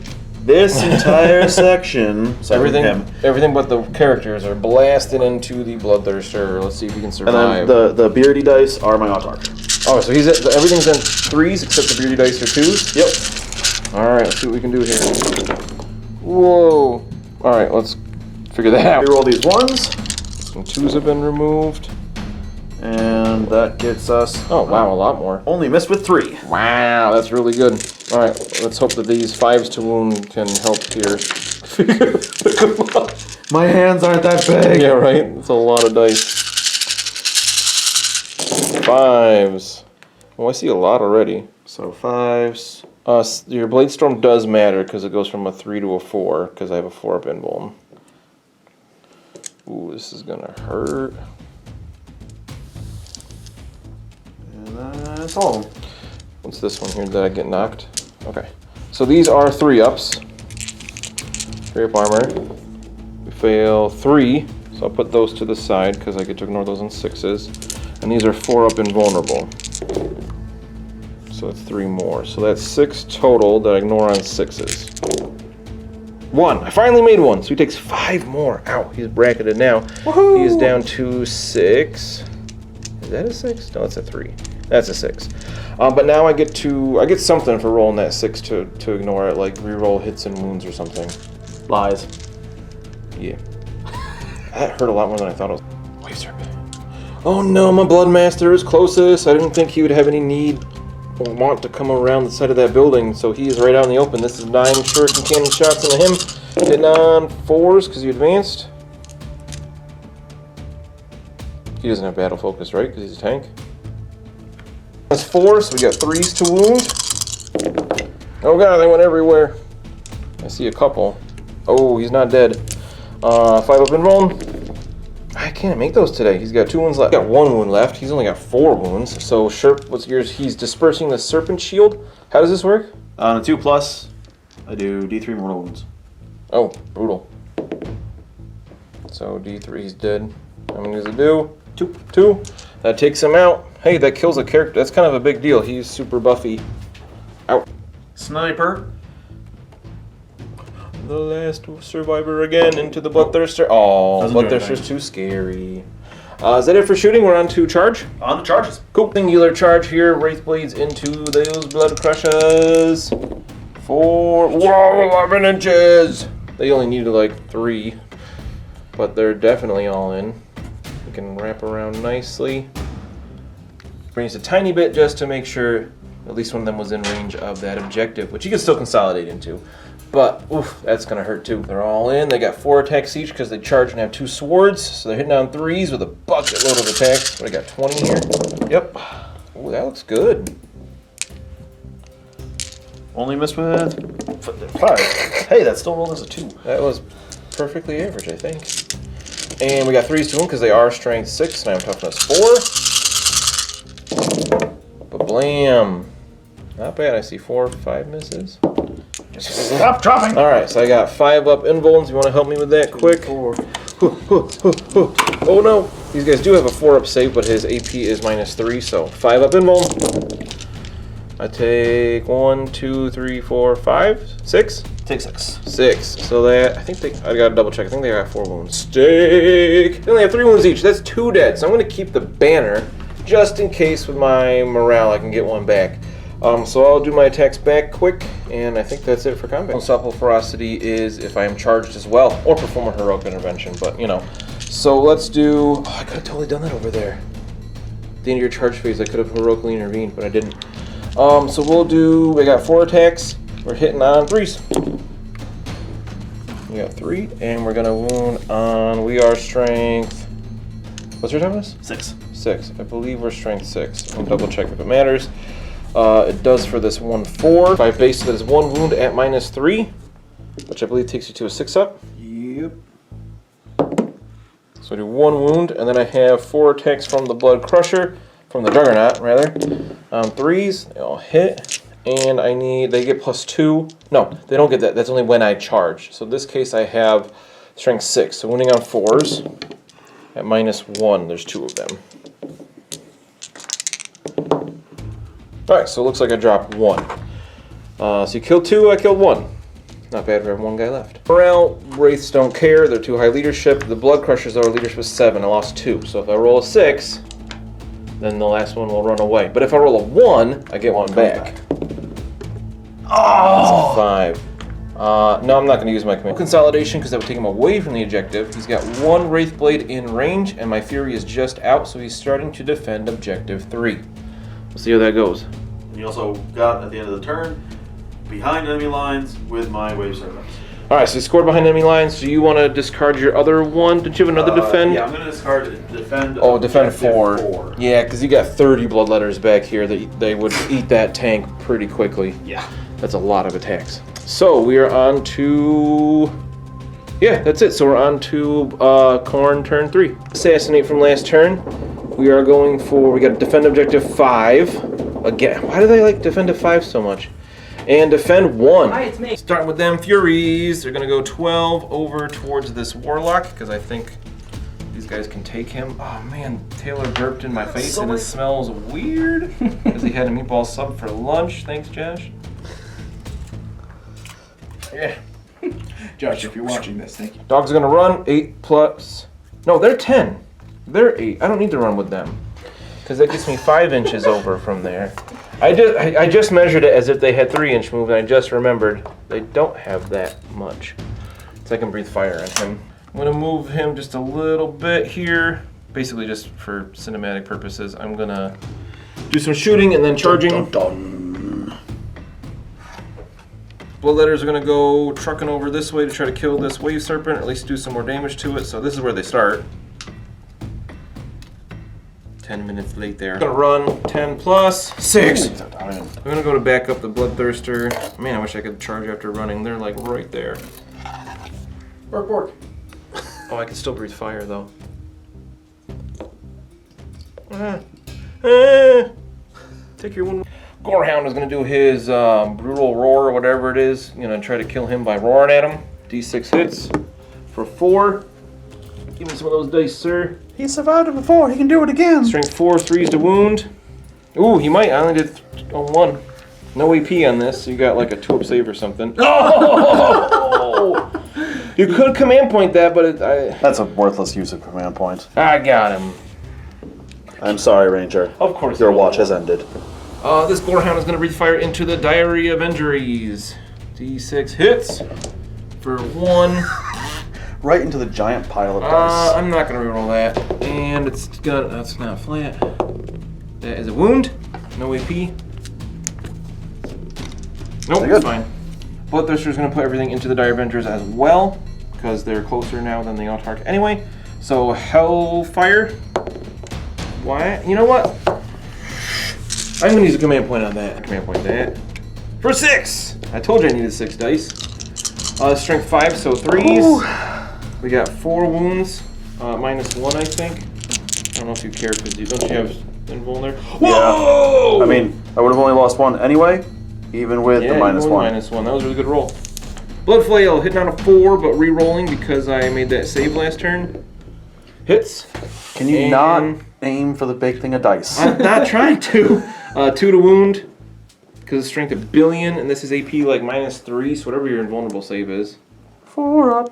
[SPEAKER 4] this entire section,
[SPEAKER 3] everything but the characters are blasted into the Bloodthirster. Let's see if he can survive.
[SPEAKER 4] And then the beardy dice are my autarch.
[SPEAKER 3] Oh, so everything's in 3s except the beardy dice are 2s?
[SPEAKER 4] Yep.
[SPEAKER 3] Alright, let's see what we can do here. Whoa. Alright, let's figure that out.
[SPEAKER 4] We roll these 1s.
[SPEAKER 3] Some 2s have been removed.
[SPEAKER 4] And that gets us...
[SPEAKER 3] Oh, wow, a lot more.
[SPEAKER 4] Only missed with 3.
[SPEAKER 3] Wow, that's really good. Alright, let's hope that these 5s to wound can help here.
[SPEAKER 4] My hands aren't that big.
[SPEAKER 3] Yeah, right? It's a lot of dice. 5s. Oh, I see a lot already.
[SPEAKER 4] So 5s.
[SPEAKER 3] Your Blade Storm does matter because it goes from a 3 to a 4 because I have a 4-up invuln. Ooh, this is gonna hurt.
[SPEAKER 4] That's all of them.
[SPEAKER 3] What's this one here? Did I get knocked? Okay. So these are 3-ups. 3-up armor. We fail 3, so I'll put those to the side because I get to ignore those on 6s. And these are 4-up invulnerable. So that's 3 more. So that's 6 total that I ignore on 6s. 1. I finally made 1. So he takes 5 more. Ow, he's bracketed now. Woohoo! He is down to 6. Is that a 6? No, that's a 3. That's a 6. But now I get something for rolling that 6 to ignore it, like reroll hits and wounds or something.
[SPEAKER 4] Lies.
[SPEAKER 3] Yeah. That hurt a lot more than I thought it was. Wave Serpent. Oh no, my Bloodmaster is closest. I didn't think he would have any need or want to come around the side of that building, so he is right out in the open. This is 9 shuriken cannon shots into him. Hitting on 4s because he advanced. He doesn't have battle focus, right? Because he's a tank. That's 4, so we got 3s to wound. Oh god, they went everywhere. I see a couple. Oh, he's not dead. 5-up invuln. I can't make those today. He's got 2 wounds left. He's got 1 wound left. He's only got 4 wounds. So, what's yours? He's dispersing the Serpent shield. How does this work?
[SPEAKER 4] On a 2+, I do D3 mortal wounds.
[SPEAKER 3] Oh, brutal. So D3, he's dead. How many does it do? 2. That takes him out. Hey, that kills a character. That's kind of a big deal. He's super buffy. Out.
[SPEAKER 4] Sniper.
[SPEAKER 3] The last survivor again into the Bloodthirster. Oh, Bloodthirster's too scary. Is that it for shooting? We're on to charge?
[SPEAKER 4] On to charges.
[SPEAKER 3] Cool. Singular charge here. Wraith Blades into those Blood Crushers. 4. Whoa, 11 inches! They only needed like 3. But they're definitely all in. We can wrap around nicely. Brings a tiny bit just to make sure at least one of them was in range of that objective, which you can still consolidate into. But, oof, that's going to hurt too. They're all in. They got 4 attacks each because they charge and have 2 swords. So they're hitting on 3s with a bucket load of attacks. What, I got 20 here? Yep. Ooh, that looks good.
[SPEAKER 4] Only missed with 5. Hey, that still rolled as a 2.
[SPEAKER 3] That was perfectly average, I think. And we got 3s to them because they are strength 6 and I'm toughness 4. But blam. Not bad. I see 4 or 5 misses.
[SPEAKER 2] Stop dropping!
[SPEAKER 3] Alright, so I got 5 up invulns. You want to help me with that quick?
[SPEAKER 4] 4.
[SPEAKER 3] Oh no! These guys do have a 4 up save, but his AP is -3, so 5 up invuln. I take 1, 2, 3, 4, 5, 6?
[SPEAKER 4] Take 6.
[SPEAKER 3] 6. So that, I gotta double check. I think they got 4 wounds. Steak! They only have 3 wounds each. That's 2 dead. So I'm gonna keep the banner just in case with my morale I can get 1 back. So I'll do my attacks back quick, and I think that's it for combat. Unstoppable ferocity is if I am charged as well, or perform a heroic intervention, but you know. So let's do, oh, I could have totally done that over there. At the end of your charge phase, I could have heroically intervened, but I didn't. So we'll do, we got 4 attacks. We're hitting on 3s. We got 3, and we're gonna wound on, we are strength, what's your toughness?
[SPEAKER 4] 6.
[SPEAKER 3] 6. I believe we're strength 6. I'll double check if it matters. It does for this 1 4. If I base that as 1 wound at -3, which I believe takes you to a 6 up.
[SPEAKER 4] Yep.
[SPEAKER 3] So I do 1 wound, and then I have 4 attacks from the Blood Crusher, from the Juggernaut, rather. 3s, they all hit, and they get +2. No, they don't get that. That's only when I charge. So in this case, I have strength 6. So wounding on 4s at -1. There's 2 of them. Alright, so it looks like I dropped 1. So you killed 2, I killed 1. Not bad for having 1 guy left. Morale, Wraiths don't care, they're too high leadership. The Blood Crushers, though, leadership was 7, I lost 2. So if I roll a 6, then the last one will run away. But if I roll a 1, I get 1 back. Oh! That's a 5. No, I'm not going to use my command consolidation because that would take him away from the objective. He's got 1 Wraith Blade in range, and my Fury is just out, so he's starting to defend objective 3. We'll see how that goes.
[SPEAKER 4] And you also got, at the end of the turn, behind enemy lines with my Wave Serpents.
[SPEAKER 3] Alright, so you scored behind enemy lines. Do you want to discard your other one? Did you have another defend?
[SPEAKER 4] Yeah, I'm going to discard defend.
[SPEAKER 3] Oh, defend 4.
[SPEAKER 4] 4.
[SPEAKER 3] Yeah, because you got 30 bloodletters back here that they would eat that tank pretty quickly.
[SPEAKER 4] Yeah.
[SPEAKER 3] That's a lot of attacks. So we are on to... Yeah, that's it. So we're on to Khorne turn 3. Assassinate from last turn. We are going for... We got defend objective 5. Again, why do they like defend to 5 so much? And defend 1.
[SPEAKER 1] Hi, it's me.
[SPEAKER 3] Starting with them Furies. They're going to go 12 over towards this Warlock, because I think these guys can take him. Oh man, Taylor burped in my face and it smells weird. Because he had a meatball sub for lunch. Thanks, Josh. Yeah.
[SPEAKER 2] Josh, if you're watching this, thank you.
[SPEAKER 3] Dogs are going to run 8 plus... No, they're 10. They're 8. I don't need to run with them. Because that gets me 5 inches over from there. I just measured it as if they had 3-inch move, and I just remembered they don't have that much. So I can breathe fire on him. I'm going to move him just a little bit here. Basically just for cinematic purposes. I'm going to do some shooting and then charging.
[SPEAKER 4] Dun, dun, dun.
[SPEAKER 3] Bloodletters are going to go trucking over this way to try to kill this Wave Serpent, or at least do some more damage to it. So this is where they start. 10 minutes late there. I'm gonna run 10 plus 6. I'm gonna go to back up the Bloodthirster. Man, I wish I could charge after running. They're like right there.
[SPEAKER 2] Bork, bork.
[SPEAKER 3] Oh, I can still breathe fire though. Take your one. Gorehound is gonna do his brutal roar or whatever it is. You know, try to kill him by roaring at him. D6 hits for 4. Give me some of those dice, sir.
[SPEAKER 2] He survived it before. He can do it again.
[SPEAKER 3] Strength 4, 3s to wound. Ooh, he might. I only did 1. No AP on this, so you got like a 2-up save or something. Oh! You could command point that, but
[SPEAKER 4] That's a worthless use of command point.
[SPEAKER 3] I got him.
[SPEAKER 4] I'm sorry, Ranger.
[SPEAKER 3] Of course.
[SPEAKER 4] Your watch has ended.
[SPEAKER 3] This Gorehound is going to breathe fire into the Diary of Injuries. D6 hits for 1.
[SPEAKER 4] Right into the giant pile of dice.
[SPEAKER 3] I'm not going to reroll that. And that's not flat. That is a wound. No AP. Nope, it's fine. Bloodthirster's going to put everything into the Dire Avengers as well, because they're closer now than the Autarch anyway. So Hellfire. Why? You know what? I'm going to use a command point on that. Command point that. For 6! I told you I needed 6 dice. Strength 5, so 3s. Ooh. We got 4 wounds, -1, I think. I don't know if you care, because don't you have invul there? Whoa!
[SPEAKER 4] Yeah. I mean, I would have only lost 1 anyway, Even with the
[SPEAKER 3] even
[SPEAKER 4] minus
[SPEAKER 3] with
[SPEAKER 4] one.
[SPEAKER 3] -1. That was a really good roll. Blood Flail hitting on a 4, but re-rolling because I made that save last turn. Hits.
[SPEAKER 4] Can you not aim for the big thing of dice?
[SPEAKER 3] I'm not trying to. 2 to wound because strength a billion, and this is AP like -3, so whatever your invulnerable save is.
[SPEAKER 4] 4 up.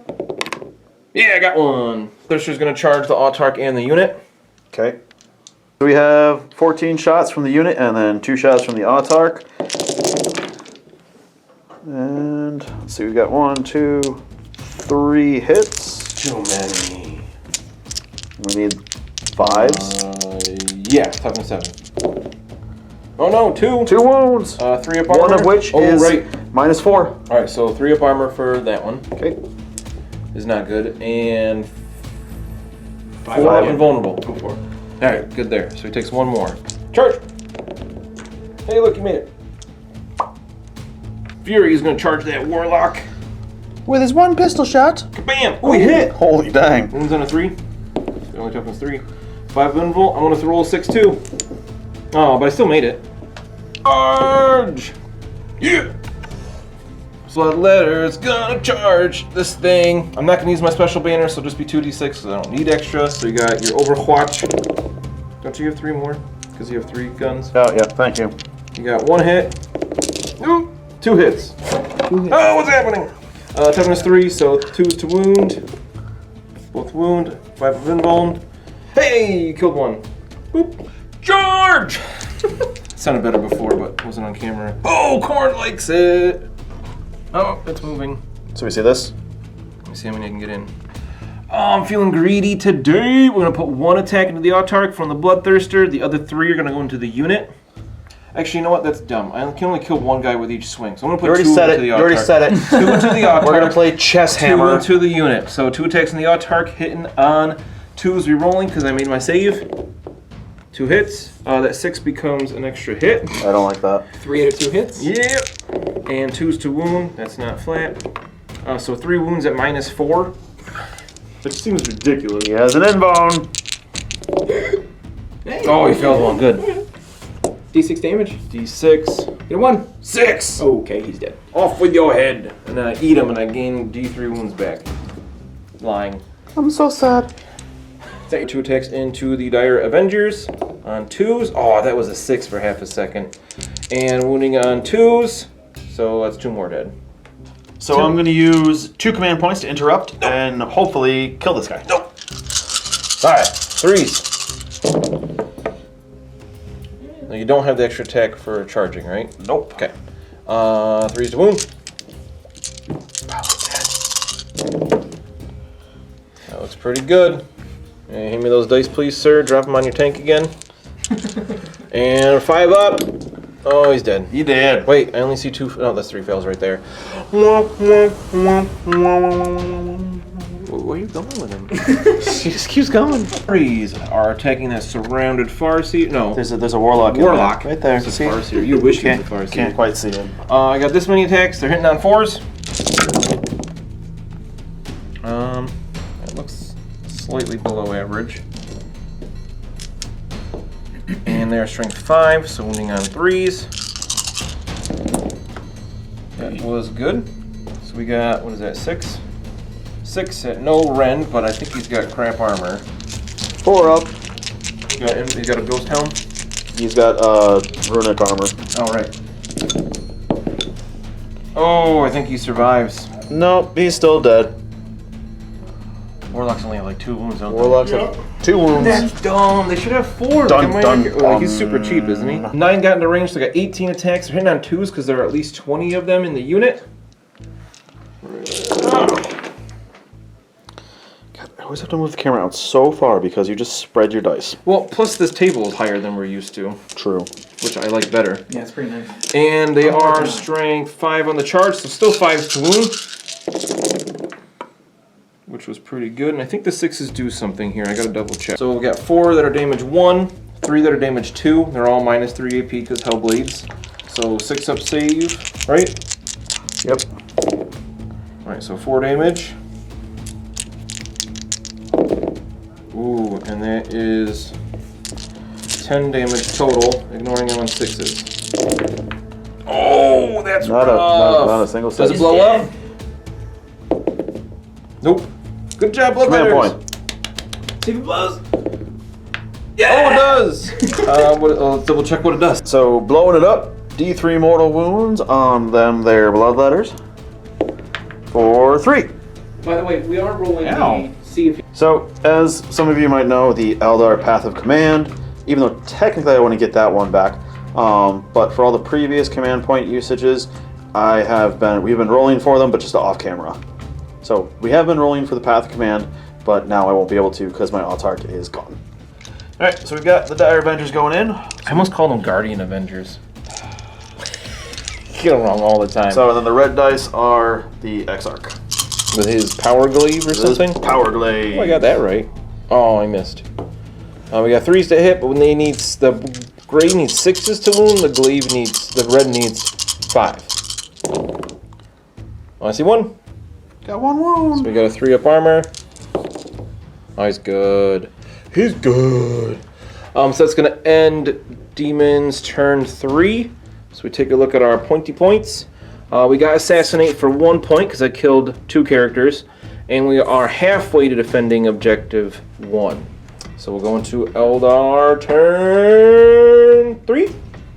[SPEAKER 3] Yeah, I got one. Thirster's gonna charge the Autarch and the unit.
[SPEAKER 4] Okay. So we have 14 shots from the unit and then 2 shots from the Autarch. And let's see, we got 1, 2, 3 hits.
[SPEAKER 3] Too many.
[SPEAKER 4] We need 5s.
[SPEAKER 3] Yeah, toughness 7. Oh no, 2.
[SPEAKER 4] 2 wounds.
[SPEAKER 3] 3 up armor.
[SPEAKER 4] One of which is
[SPEAKER 3] right.
[SPEAKER 4] -4.
[SPEAKER 3] Alright, so 3 up armor for that one.
[SPEAKER 4] Okay.
[SPEAKER 3] Is not good. And 4
[SPEAKER 4] Five.
[SPEAKER 3] up invulnerable.
[SPEAKER 2] Go for it.
[SPEAKER 3] Alright, good there. So he takes 1 more. Charge! Hey, look, you made it. Fury is going to charge that Warlock.
[SPEAKER 2] With his one pistol shot.
[SPEAKER 3] Bam! Oh, he hit!
[SPEAKER 4] Holy dang.
[SPEAKER 3] Wounds on a 3. The only toughness 3. 5 invul. I'm going to roll a 6 too. Oh, but I still made it. Charge! Yeah! Bloodletter's gonna charge this thing. I'm not gonna use my special banner, so just be 2d6 because I don't need extra. So you got your Overwatch. Don't you have 3 more? Because you have 3 guns.
[SPEAKER 4] Oh, yeah, thank you.
[SPEAKER 3] You got 1 hit. Ooh, 2 hits. Oh, what's happening? Toughness 3, so 2s to wound. Both wound. 5 of invuln. Hey, you killed 1. Boop. Charge! Sounded better before, but wasn't on camera. Oh, Khorne likes it. Oh, it's moving.
[SPEAKER 4] So we see this?
[SPEAKER 3] Let me see how many I can get in. Oh, I'm feeling greedy today. We're gonna put 1 attack into the Autarch from the Bloodthirster. The other 3 are gonna go into the unit. Actually, you know what? That's dumb. I can only kill 1 guy with each swing. So I'm gonna put 2 into the Autarch.
[SPEAKER 4] You already said it.
[SPEAKER 3] 2 into the Autarch.
[SPEAKER 4] We're gonna play chess
[SPEAKER 3] 2
[SPEAKER 4] hammer.
[SPEAKER 3] into the unit. So 2 attacks in the Autarch, hitting on 2s re-rolling because I made my save. 2 hits. That 6 becomes an extra hit.
[SPEAKER 4] I don't like that.
[SPEAKER 1] 3 out of 2 hits.
[SPEAKER 3] Yeah. And 2s to wound. That's not flat. So 3 wounds at -4. Which seems ridiculous.
[SPEAKER 4] He has an invuln.
[SPEAKER 1] Hey.
[SPEAKER 3] Oh, he failed 1. Good.
[SPEAKER 1] D6 damage.
[SPEAKER 3] D6.
[SPEAKER 1] Get a 1.
[SPEAKER 3] 6!
[SPEAKER 1] Okay, he's dead.
[SPEAKER 3] Off with your head. And then I eat him and I gain D3 wounds back. Lying.
[SPEAKER 4] I'm so sad.
[SPEAKER 3] Take 2 attacks into the Dire Avengers on 2s. Oh, that was a 6 for half a second. And wounding on 2s. So that's 2 more dead.
[SPEAKER 4] So I'm going to use 2 command points to interrupt and hopefully kill this guy.
[SPEAKER 3] Nope. Alright, 3s. Now you don't have the extra attack for charging, right?
[SPEAKER 4] Nope.
[SPEAKER 3] Okay. 3s to wound. That looks pretty good. Hand me those dice, please, sir. Drop them on your tank again. And 5 up. Oh, he's dead.
[SPEAKER 4] He did.
[SPEAKER 3] Wait, I only see 2. No, that's 3 fails right there. Where are you going with him? He just keeps going. 3s are attacking that surrounded Farseer. No.
[SPEAKER 4] There's a warlock.
[SPEAKER 3] Warlock.
[SPEAKER 4] Right there.
[SPEAKER 3] It's a
[SPEAKER 4] See?
[SPEAKER 3] Farseer. You wish it was a Farseer.
[SPEAKER 4] Can't quite see him.
[SPEAKER 3] I got this many attacks. They're hitting on 4s. That looks slightly below average. And they're strength 5, so wounding on 3s. That was good. So we got, what is that, 6? 6 at no rend, but I think he's got crap armor.
[SPEAKER 4] 4 up.
[SPEAKER 3] He's got a ghost helm?
[SPEAKER 4] He's got runic armor.
[SPEAKER 3] Oh, right. Oh, I think he survives.
[SPEAKER 4] Nope, he's still dead.
[SPEAKER 3] Warlocks only have like 2 wounds, don't
[SPEAKER 4] Warlock's have 2 wounds.
[SPEAKER 3] That's dumb. They should have 4.
[SPEAKER 4] Dun, dun,
[SPEAKER 3] He's super cheap, isn't he? 9 got into range, so they got 18 attacks. They're hitting on 2s because there are at least 20 of them in the unit.
[SPEAKER 4] God, I always have to move the camera out so far because you just spread your dice.
[SPEAKER 3] Well, plus this table is higher than we're used to,
[SPEAKER 4] True.
[SPEAKER 3] which I like better.
[SPEAKER 1] Yeah, it's pretty nice.
[SPEAKER 3] And they are strength 5 on the charge, so still 5s to wound. Which was pretty good, and I think the 6s do something here. I gotta double check. So we got 4 that are damage 1, 3 that are damage 2. They're all minus 3 AP because Hellblades. So 6 up save, right?
[SPEAKER 4] Yep.
[SPEAKER 3] Alright, so 4 damage. Ooh, and that is 10 damage total, ignoring them on 6s. Oh,
[SPEAKER 1] Oh, that's
[SPEAKER 4] Not a single
[SPEAKER 3] Does
[SPEAKER 4] set.
[SPEAKER 3] it blow up? Nope. Good job, blood
[SPEAKER 4] Command
[SPEAKER 3] letters.
[SPEAKER 4] point.
[SPEAKER 1] See if it blows.
[SPEAKER 3] Oh, it does. Let's double check what it does.
[SPEAKER 4] So blowing it up, D3 mortal wounds on them. Their blood letters. For 3.
[SPEAKER 1] By the way, we are rolling
[SPEAKER 2] Ow.
[SPEAKER 1] the see if
[SPEAKER 4] So, as some of you might know, the Eldar Path of Command, even though technically I want to get that one back, but for all the previous command point usages, we've been rolling for them, but just off camera. So, we have been rolling for the Path of Command, but now I won't be able to because my Autarch is gone. Alright, so we've got the Dire Avengers going in.
[SPEAKER 3] I almost called them Guardian Avengers. Get them wrong all the time.
[SPEAKER 4] So, then the red dice are the Exarch.
[SPEAKER 3] With his power glaive or something?
[SPEAKER 4] Power Glaive.
[SPEAKER 3] Oh, I got that right. Oh, I missed. We got 3s to hit, but when they need the gray needs 6s to wound, the red needs 5. Oh, I see 1.
[SPEAKER 2] Got 1 wound.
[SPEAKER 3] So we got a 3-up armor. Oh, he's good. He's good. So that's gonna end Demon's turn 3. So we take a look at our pointy points. We got Assassinate for 1 point because I killed 2 characters. And we are halfway to defending objective 1. So we'll go into Eldar turn 3?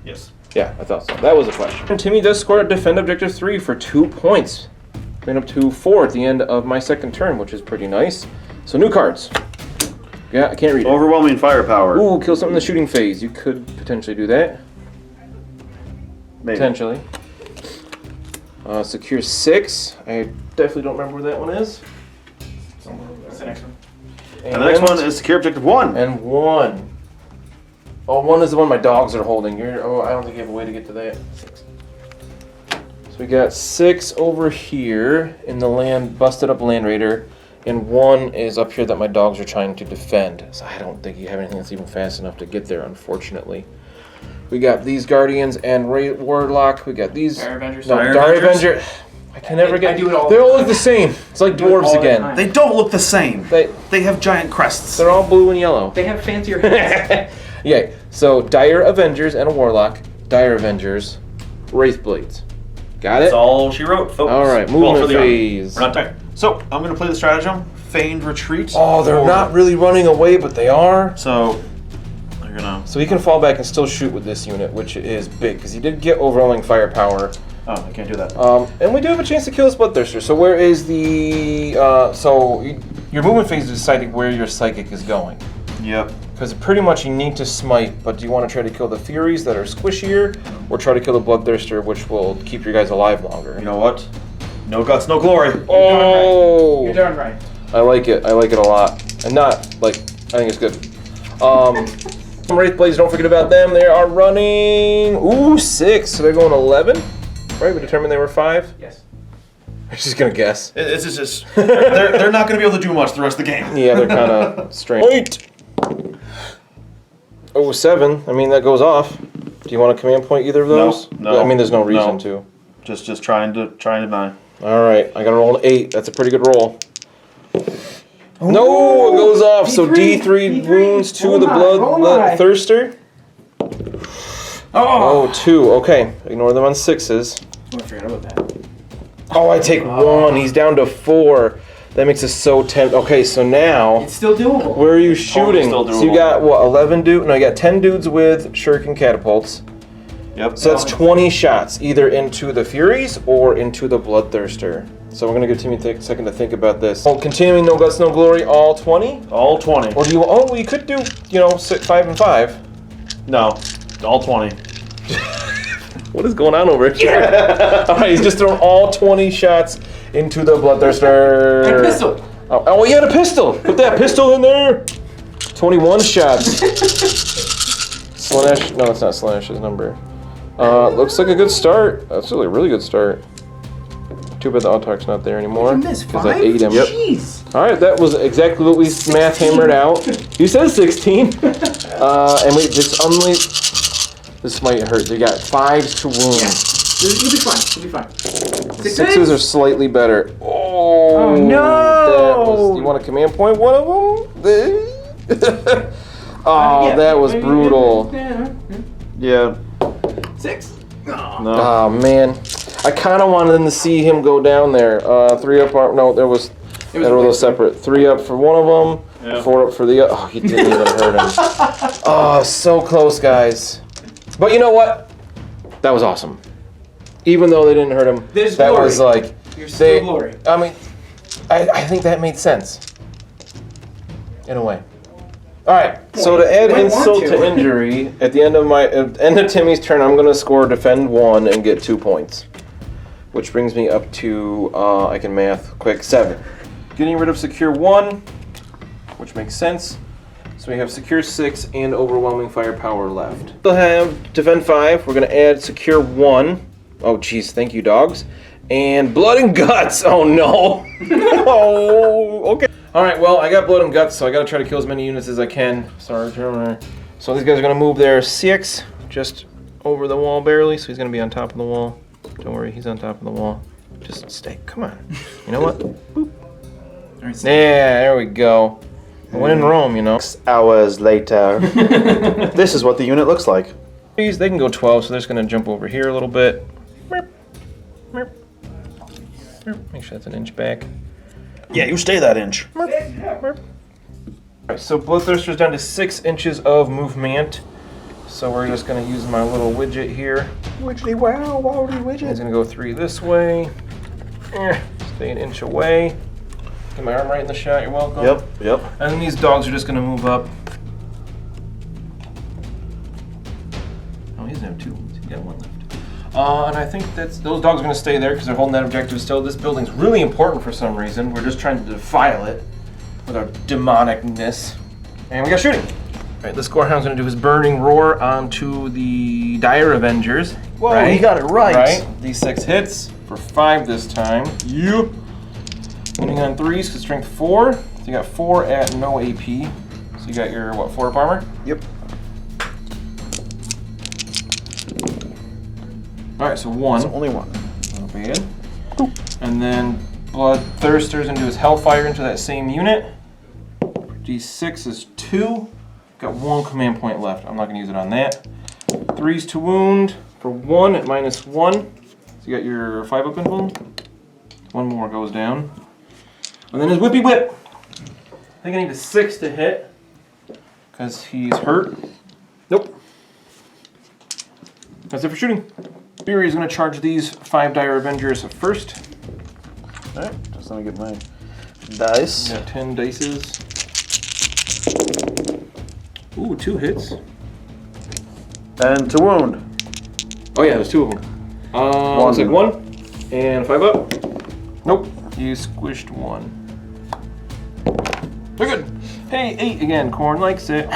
[SPEAKER 4] Yes.
[SPEAKER 3] Yeah, I thought so. That was a question. And Timmy does score at defend objective 3 for 2 points. Been up to 4 at the end of my second turn, which is pretty nice. So new cards. Yeah, I can't read it.
[SPEAKER 4] Overwhelming Firepower.
[SPEAKER 3] Ooh, kill something in the shooting phase. You could potentially do that.
[SPEAKER 4] Maybe.
[SPEAKER 3] Potentially. Secure 6. I definitely don't remember where that one is.
[SPEAKER 2] That's the next one.
[SPEAKER 4] And the next one is Secure Objective 1.
[SPEAKER 3] And 1. Oh, 1 is the one my dogs are holding. I don't think you have a way to get to that. 6. So we got 6 over here in the busted up Land Raider, and 1 is up here that my dogs are trying to defend. So I don't think you have anything that's even fast enough to get there, unfortunately. We got these Guardians and Warlock. We got these
[SPEAKER 2] Dire Avengers.
[SPEAKER 3] Dire Avenger. I can never get.
[SPEAKER 2] I do it all
[SPEAKER 3] They
[SPEAKER 2] the
[SPEAKER 3] all
[SPEAKER 2] time.
[SPEAKER 3] look the same. It's like
[SPEAKER 2] do it
[SPEAKER 3] dwarves
[SPEAKER 2] all the
[SPEAKER 3] again.
[SPEAKER 2] time.
[SPEAKER 4] They don't look the same.
[SPEAKER 3] They
[SPEAKER 4] have giant crests.
[SPEAKER 3] they're all blue and yellow.
[SPEAKER 1] they have fancier heads.
[SPEAKER 3] Yeah. So Dire Avengers and a Warlock. Dire Avengers, Wraithblades. Got it.
[SPEAKER 4] That's all she wrote, folks.
[SPEAKER 3] All right,
[SPEAKER 4] Well,
[SPEAKER 3] movement
[SPEAKER 4] for the army.
[SPEAKER 3] phase.
[SPEAKER 4] We're not tired. So, I'm going to play the stratagem, Feigned Retreat.
[SPEAKER 3] Oh, they're
[SPEAKER 4] Or-
[SPEAKER 3] not really running away, but they are.
[SPEAKER 4] So, you're going to...
[SPEAKER 3] So he can fall back and still shoot with this unit, which is big, because he did get overwhelming firepower.
[SPEAKER 4] Oh, I can't do that.
[SPEAKER 3] And we do have a chance to kill this Bloodthirster. So where is the... your movement phase is deciding where your Psychic is going.
[SPEAKER 4] Yep.
[SPEAKER 3] Because pretty much you need to smite, but do you want to try to kill the Furies that are squishier, or try to kill the Bloodthirster, which will keep your guys alive longer?
[SPEAKER 4] You know what? No guts, no glory.
[SPEAKER 3] Oh!
[SPEAKER 2] You're darn right.
[SPEAKER 3] I like it. I like it a lot. And not, like, I think it's good. Wraithblades, don't forget about them. They are running, 6. So they're going 11. Right, we determined they were 5.
[SPEAKER 2] Yes.
[SPEAKER 3] I'm just going to guess.
[SPEAKER 4] It's just... they're not going to be able to do much the rest of the game.
[SPEAKER 3] Yeah, they're kind of strange. 8! 7. I mean, that goes off. Do you want to command point either of those?
[SPEAKER 4] No.
[SPEAKER 3] I mean, there's no reason
[SPEAKER 4] No.
[SPEAKER 3] to.
[SPEAKER 4] Just trying to deny.
[SPEAKER 3] All right, I got to roll an 8. That's a pretty good roll. No, it goes off. So D3 wounds to the Bloodthirster. Oh, 2. Okay, ignore them on 6s.
[SPEAKER 2] I forgot about that.
[SPEAKER 3] Oh, I take 1. He's down to 4. That makes us so tempted. Okay, so now
[SPEAKER 2] It's still doable.
[SPEAKER 3] where are you shooting?
[SPEAKER 4] still
[SPEAKER 3] So you
[SPEAKER 4] doable.
[SPEAKER 3] got what? 11 dudes? No, you got 10 dudes with shuriken catapults.
[SPEAKER 4] Yep.
[SPEAKER 3] So that's 20 shots, either into the Furies or into the Bloodthirster. So we're gonna give Timmy a second to think about this. Oh, continuing no guts, no glory, all 20.
[SPEAKER 4] all 20.
[SPEAKER 3] Or do you? Oh, we could do 5 and 5.
[SPEAKER 4] No, all 20.
[SPEAKER 3] What is going on over here? All right, he's just thrown all 20 shots into the Bloodthirster.
[SPEAKER 2] And a pistol.
[SPEAKER 3] Oh, he had a pistol. Put that pistol in there. 21 shots. Slanesh. No, it's not Slanesh's number. Looks like a good start. That's really a really good start. Too bad the Autarch's not there anymore.
[SPEAKER 2] You missed
[SPEAKER 3] Because
[SPEAKER 2] 5?
[SPEAKER 3] I ate him.
[SPEAKER 2] Jeez.
[SPEAKER 3] All right, that was exactly what we math hammered out. You said 16. And we just only. This might hurt. They got 5s to wound.
[SPEAKER 2] You'll be fine. You'll be fine.
[SPEAKER 3] 6s are slightly better. Oh,
[SPEAKER 2] no.
[SPEAKER 3] You want to command point one of them? Oh, that was brutal.
[SPEAKER 4] Yeah.
[SPEAKER 2] 6.
[SPEAKER 4] No.
[SPEAKER 3] Oh man, I kind of wanted them to see him go down there. 3 up. No, there was. They were those separate. 3 up for one of them.
[SPEAKER 4] Yeah.
[SPEAKER 3] 4 up for the other. Oh, he didn't even hurt him. Oh, so close, guys. But you know what? That was awesome. Even though they didn't hurt him,
[SPEAKER 2] There's
[SPEAKER 3] that
[SPEAKER 2] glory.
[SPEAKER 3] was like.
[SPEAKER 2] You're still glory.
[SPEAKER 3] I mean, I think that made sense. In a way. All right. So to add
[SPEAKER 2] Might
[SPEAKER 3] insult
[SPEAKER 2] want
[SPEAKER 3] to
[SPEAKER 2] to.
[SPEAKER 3] injury, at the end of Timmy's turn, I'm gonna score defend 1 and get 2 points, which brings me up to I can math quick 7. Getting rid of secure 1, which makes sense. So we have secure 6 and overwhelming firepower left. We'll have defend 5. We're gonna add secure 1. Oh geez, thank you dogs. And blood and guts. Oh no. Oh, okay. All right. Well, I got blood and guts, so I got to try to kill as many units as I can. Sorry, Terminator. So these guys are gonna move their 6 just over the wall barely. So he's gonna be on top of the wall. Don't worry, he's on top of the wall. Just stay. Come on. You know what? Boop.
[SPEAKER 2] All right,
[SPEAKER 3] Yeah, there we go. When in Rome, you know.
[SPEAKER 4] 6 hours later. This is what the unit looks like.
[SPEAKER 3] These they can go 12, so they're just gonna jump over here a little bit. Make sure that's an inch back.
[SPEAKER 4] Yeah, you stay that inch.
[SPEAKER 3] Alright, so Bloodthirster's down to 6 inches of movement. So we're just gonna use my little widget here.
[SPEAKER 4] Widgety wow, wowdy widget.
[SPEAKER 3] He's gonna go 3 this way. Stay an inch away. Get my arm right in the shot, you're welcome.
[SPEAKER 4] Yep.
[SPEAKER 3] And then these dogs are just gonna move up. Oh, he doesn't have 2 wounds, he's got 1 left. And I think those dogs are gonna stay there because they're holding that objective still. This building's really important for some reason. We're just trying to defile it with our demonicness. And we got shooting. All right, this Gorehound's gonna do his burning roar onto the Dire Avengers.
[SPEAKER 4] Whoa, he got it right.
[SPEAKER 3] Right, D6 hits for 5 this time. Yep. Hitting on 3s because strength 4. So you got 4 at no AP. So you got your, what, 4 up armor?
[SPEAKER 4] Yep.
[SPEAKER 3] Alright, so 1.
[SPEAKER 4] It's only 1.
[SPEAKER 3] Not bad. And then Bloodthirster's into his Hellfire into that same unit. D6 is 2. Got 1 command point left. I'm not going to use it on that. 3s to wound for 1 at -1. So you got your 5 up invuln. 1 more goes down. And then his Whippy Whip. I think I need a 6 to hit because he's hurt. Nope. That's it for shooting. Fury is going to charge these 5 Dire Avengers first.
[SPEAKER 4] Alright, just let me get my dice.
[SPEAKER 3] Got 10 dices. Ooh, 2 hits.
[SPEAKER 4] And to wound.
[SPEAKER 3] Oh yeah, there's 2 of them. Looks like 1 and 5 up. Nope, you squished 1. We're good. Hey, 8 again. Khorne likes it.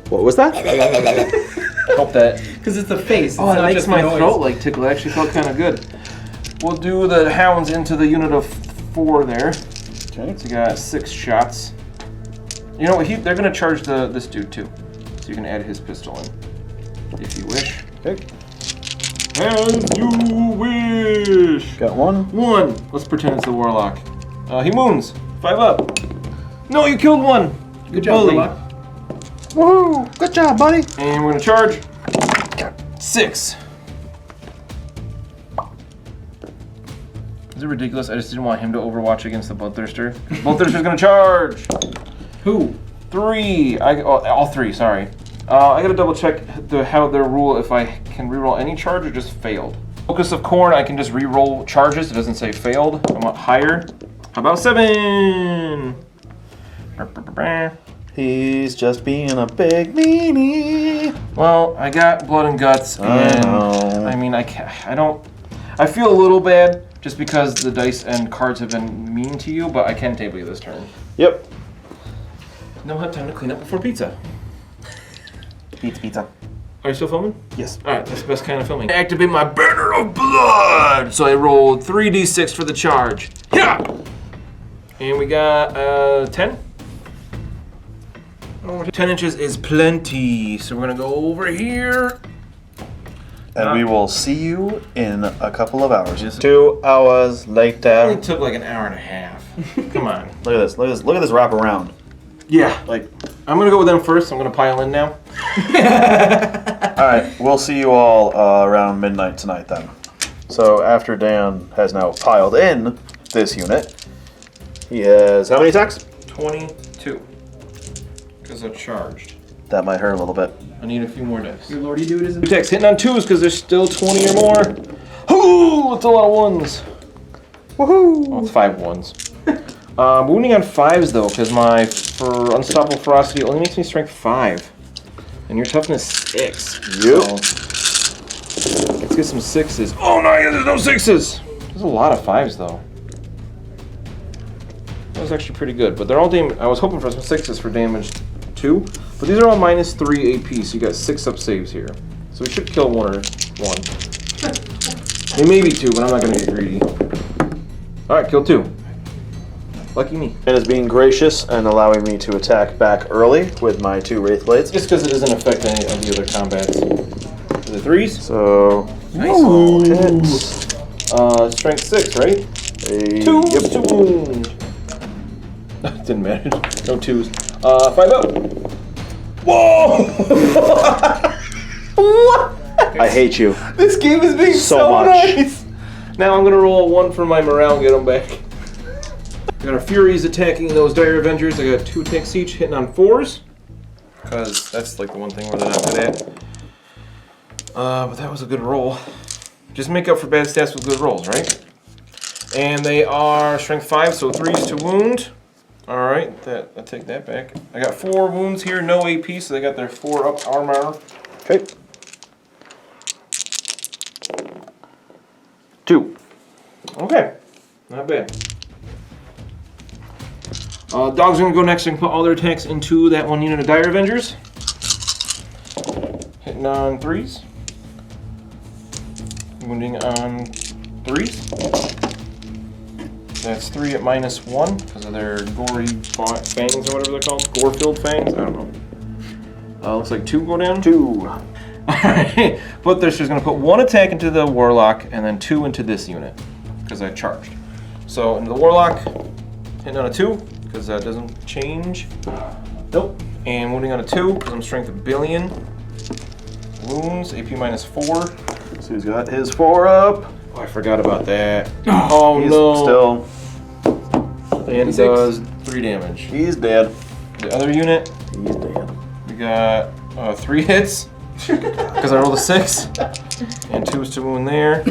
[SPEAKER 4] What was that?
[SPEAKER 3] Hope that.
[SPEAKER 2] Because it's the face. It's
[SPEAKER 3] Oh, it
[SPEAKER 2] not
[SPEAKER 3] makes
[SPEAKER 2] just
[SPEAKER 3] my
[SPEAKER 2] the noise.
[SPEAKER 3] throat like tickle. It actually felt kind of good. We'll do the hounds into the unit of 4 there.
[SPEAKER 4] Okay.
[SPEAKER 3] So you got 6 shots. You know what? They're gonna charge this dude too. So you can add his pistol in, if you wish.
[SPEAKER 4] Okay.
[SPEAKER 3] As you wish.
[SPEAKER 4] Got 1.
[SPEAKER 3] 1. Let's pretend it's the warlock. He wounds. 5 up. No, you killed 1.
[SPEAKER 2] Good job,
[SPEAKER 3] bully.
[SPEAKER 2] Warlock.
[SPEAKER 4] Woo! Good job, buddy.
[SPEAKER 3] And we're gonna charge. 6. Is it ridiculous? I just didn't want him to overwatch against the Bloodthirster. Bloodthirster's gonna charge.
[SPEAKER 2] Who?
[SPEAKER 3] 3. All 3. Sorry. I gotta double check how their rule if I can reroll any charge or just failed. Focus of Khorne, I can just reroll charges. It doesn't say failed. I want higher. How about 7?
[SPEAKER 4] He's just being a big meanie.
[SPEAKER 3] Well, I got blood and guts, and
[SPEAKER 4] Oh.
[SPEAKER 3] I mean, I feel a little bad just because the dice and cards have been mean to you, but I can table you this turn.
[SPEAKER 4] Yep.
[SPEAKER 3] Now we'll have time to clean up before pizza.
[SPEAKER 4] Pizza.
[SPEAKER 3] Are you still filming?
[SPEAKER 4] Yes.
[SPEAKER 3] Alright, that's the best kind of filming. Activate my banner of blood! So I rolled 3d6 for the charge. Yeah! And we got 10. 10 inches is plenty. So we're gonna go over here.
[SPEAKER 4] And we will see you in a couple of hours.
[SPEAKER 3] Yes.
[SPEAKER 4] 2 hours
[SPEAKER 3] It
[SPEAKER 4] later.
[SPEAKER 3] only took like an hour and a half. Come on.
[SPEAKER 4] Look at this. Look at this. Look at this wrap around.
[SPEAKER 3] Yeah.
[SPEAKER 4] Like,
[SPEAKER 3] I'm gonna go with them first. I'm gonna pile in now.
[SPEAKER 4] Alright, we'll see you all around midnight tonight then. So after Dan has now piled in this unit, he has how many attacks?
[SPEAKER 3] 22. Because I charged.
[SPEAKER 4] That might hurt a little bit.
[SPEAKER 3] I need a few more dice.
[SPEAKER 2] Your lordy dude is in
[SPEAKER 3] Attacks hitting on 2s because there's still 20 or more. Ooh, it's a lot of 1s.
[SPEAKER 4] Woohoo!
[SPEAKER 3] Oh, it's 5 1s. Wounding on 5s though, because my unstoppable ferocity only makes me strength 5. And your toughness 6.
[SPEAKER 4] Yep.
[SPEAKER 3] So, let's get some 6s. Oh no, there's no 6s! There's a lot of 5s though. That was actually pretty good, but they're all I was hoping for some 6s for damage 2, but these are all minus 3 AP, so you got 6 up saves here. So we should kill one. Maybe 2, but I'm not gonna get greedy. Alright, kill 2. Lucky me.
[SPEAKER 4] And is being gracious and allowing me to attack back early with my 2 Wraith Blades.
[SPEAKER 3] Just because it doesn't affect any of the other combats. The 3s?
[SPEAKER 4] So,
[SPEAKER 3] Nice.
[SPEAKER 4] hits.
[SPEAKER 3] Strength 6, right?
[SPEAKER 4] 2.
[SPEAKER 3] 2 to wound. Didn't matter. No 2s. 5 up. Whoa! What?
[SPEAKER 4] I hate you.
[SPEAKER 3] This game is being so
[SPEAKER 4] much.
[SPEAKER 3] nice. Now I'm gonna roll a 1 for my morale and get them back. We got our Furies attacking those Dire Avengers. I got 2 attacks each, hitting on 4s. Because that's like the one thing where they're not good at. But that was a good roll. Just make up for bad stats with good rolls, right? And they are strength 5, so 3s to wound. Alright, I take that back. I got 4 wounds here, no AP, so they got their 4 up armor.
[SPEAKER 4] Okay. 2.
[SPEAKER 3] Okay, not bad. Dogs are gonna go next and put all their attacks into that one unit of Dire Avengers. Hitting on 3s. Wounding on 3s. That's 3 at minus 1 because of their gory fangs or whatever they're called. Gore-filled fangs? I don't know. Looks like 2 go down.
[SPEAKER 4] 2.
[SPEAKER 3] Alright, but she's going to put 1 attack into the Warlock and then 2 into this unit because I charged. So into the Warlock, hitting on a 2 because that doesn't change. Nope. And wounding on a 2 because I'm strength 1 billion. Wounds, AP minus 4.
[SPEAKER 4] So he's got his 4 up.
[SPEAKER 3] Oh, I forgot about that. Oh
[SPEAKER 4] He's
[SPEAKER 3] no.
[SPEAKER 4] still.
[SPEAKER 3] And he does 3 damage.
[SPEAKER 4] He's dead.
[SPEAKER 3] The other unit,
[SPEAKER 4] He's dead.
[SPEAKER 3] we got 3 hits because I rolled a 6 and 2s to wound there.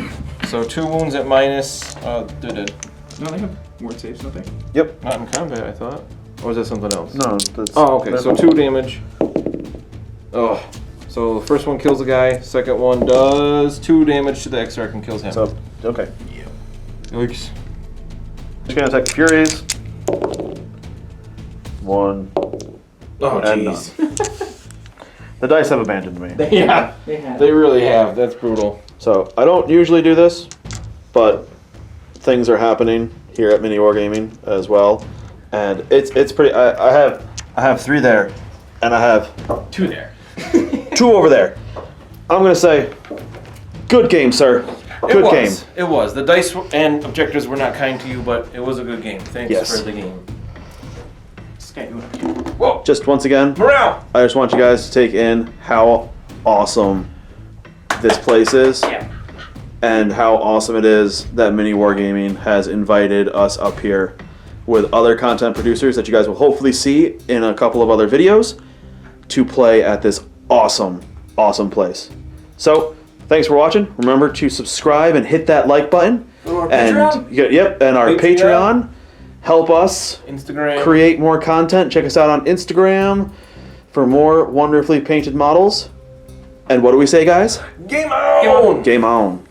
[SPEAKER 3] So 2 wounds at minus.
[SPEAKER 2] No, they have ward saves, don't they?
[SPEAKER 4] Yep.
[SPEAKER 3] Not in combat, I thought. Or was that something else?
[SPEAKER 4] No, that's.
[SPEAKER 3] Oh, okay. So 2 damage. Oh. So the first one kills the guy. Second one does 2 damage to the Exarch and kills him.
[SPEAKER 4] So, okay.
[SPEAKER 3] Yikes.
[SPEAKER 4] Just gonna attack the Furies. 1.
[SPEAKER 3] Oh,
[SPEAKER 4] And
[SPEAKER 3] jeez.
[SPEAKER 4] The dice have abandoned me.
[SPEAKER 3] Yeah, they really have. That's brutal.
[SPEAKER 4] So, I don't usually do this, but things are happening here at Miniwargaming as well. And it's pretty. I have 3 there, and I have
[SPEAKER 2] 2 there.
[SPEAKER 4] 2 over there. I'm gonna say, good game, sir. Good game.
[SPEAKER 3] It was. The dice and objectives were not kind to you, but it was a good game. Thanks
[SPEAKER 4] Yes.
[SPEAKER 3] for the game.
[SPEAKER 2] Scat you up.
[SPEAKER 3] Whoa!
[SPEAKER 4] Just once again,
[SPEAKER 3] Morale!
[SPEAKER 4] I just want you guys to take in how awesome this place is.
[SPEAKER 2] Yeah.
[SPEAKER 4] And how awesome it is that Miniwargaming has invited us up here with other content producers that you guys will hopefully see in a couple of other videos to play at this awesome, awesome place. So, thanks for watching. Remember to subscribe and hit that like button.
[SPEAKER 3] Our
[SPEAKER 4] And
[SPEAKER 3] Patreon.
[SPEAKER 4] and our
[SPEAKER 3] Patreon.
[SPEAKER 4] Patreon. Help us
[SPEAKER 3] Instagram.
[SPEAKER 4] create more content. Check us out on Instagram for more wonderfully painted models. And what do we say, guys?
[SPEAKER 3] Game on!
[SPEAKER 4] Game on.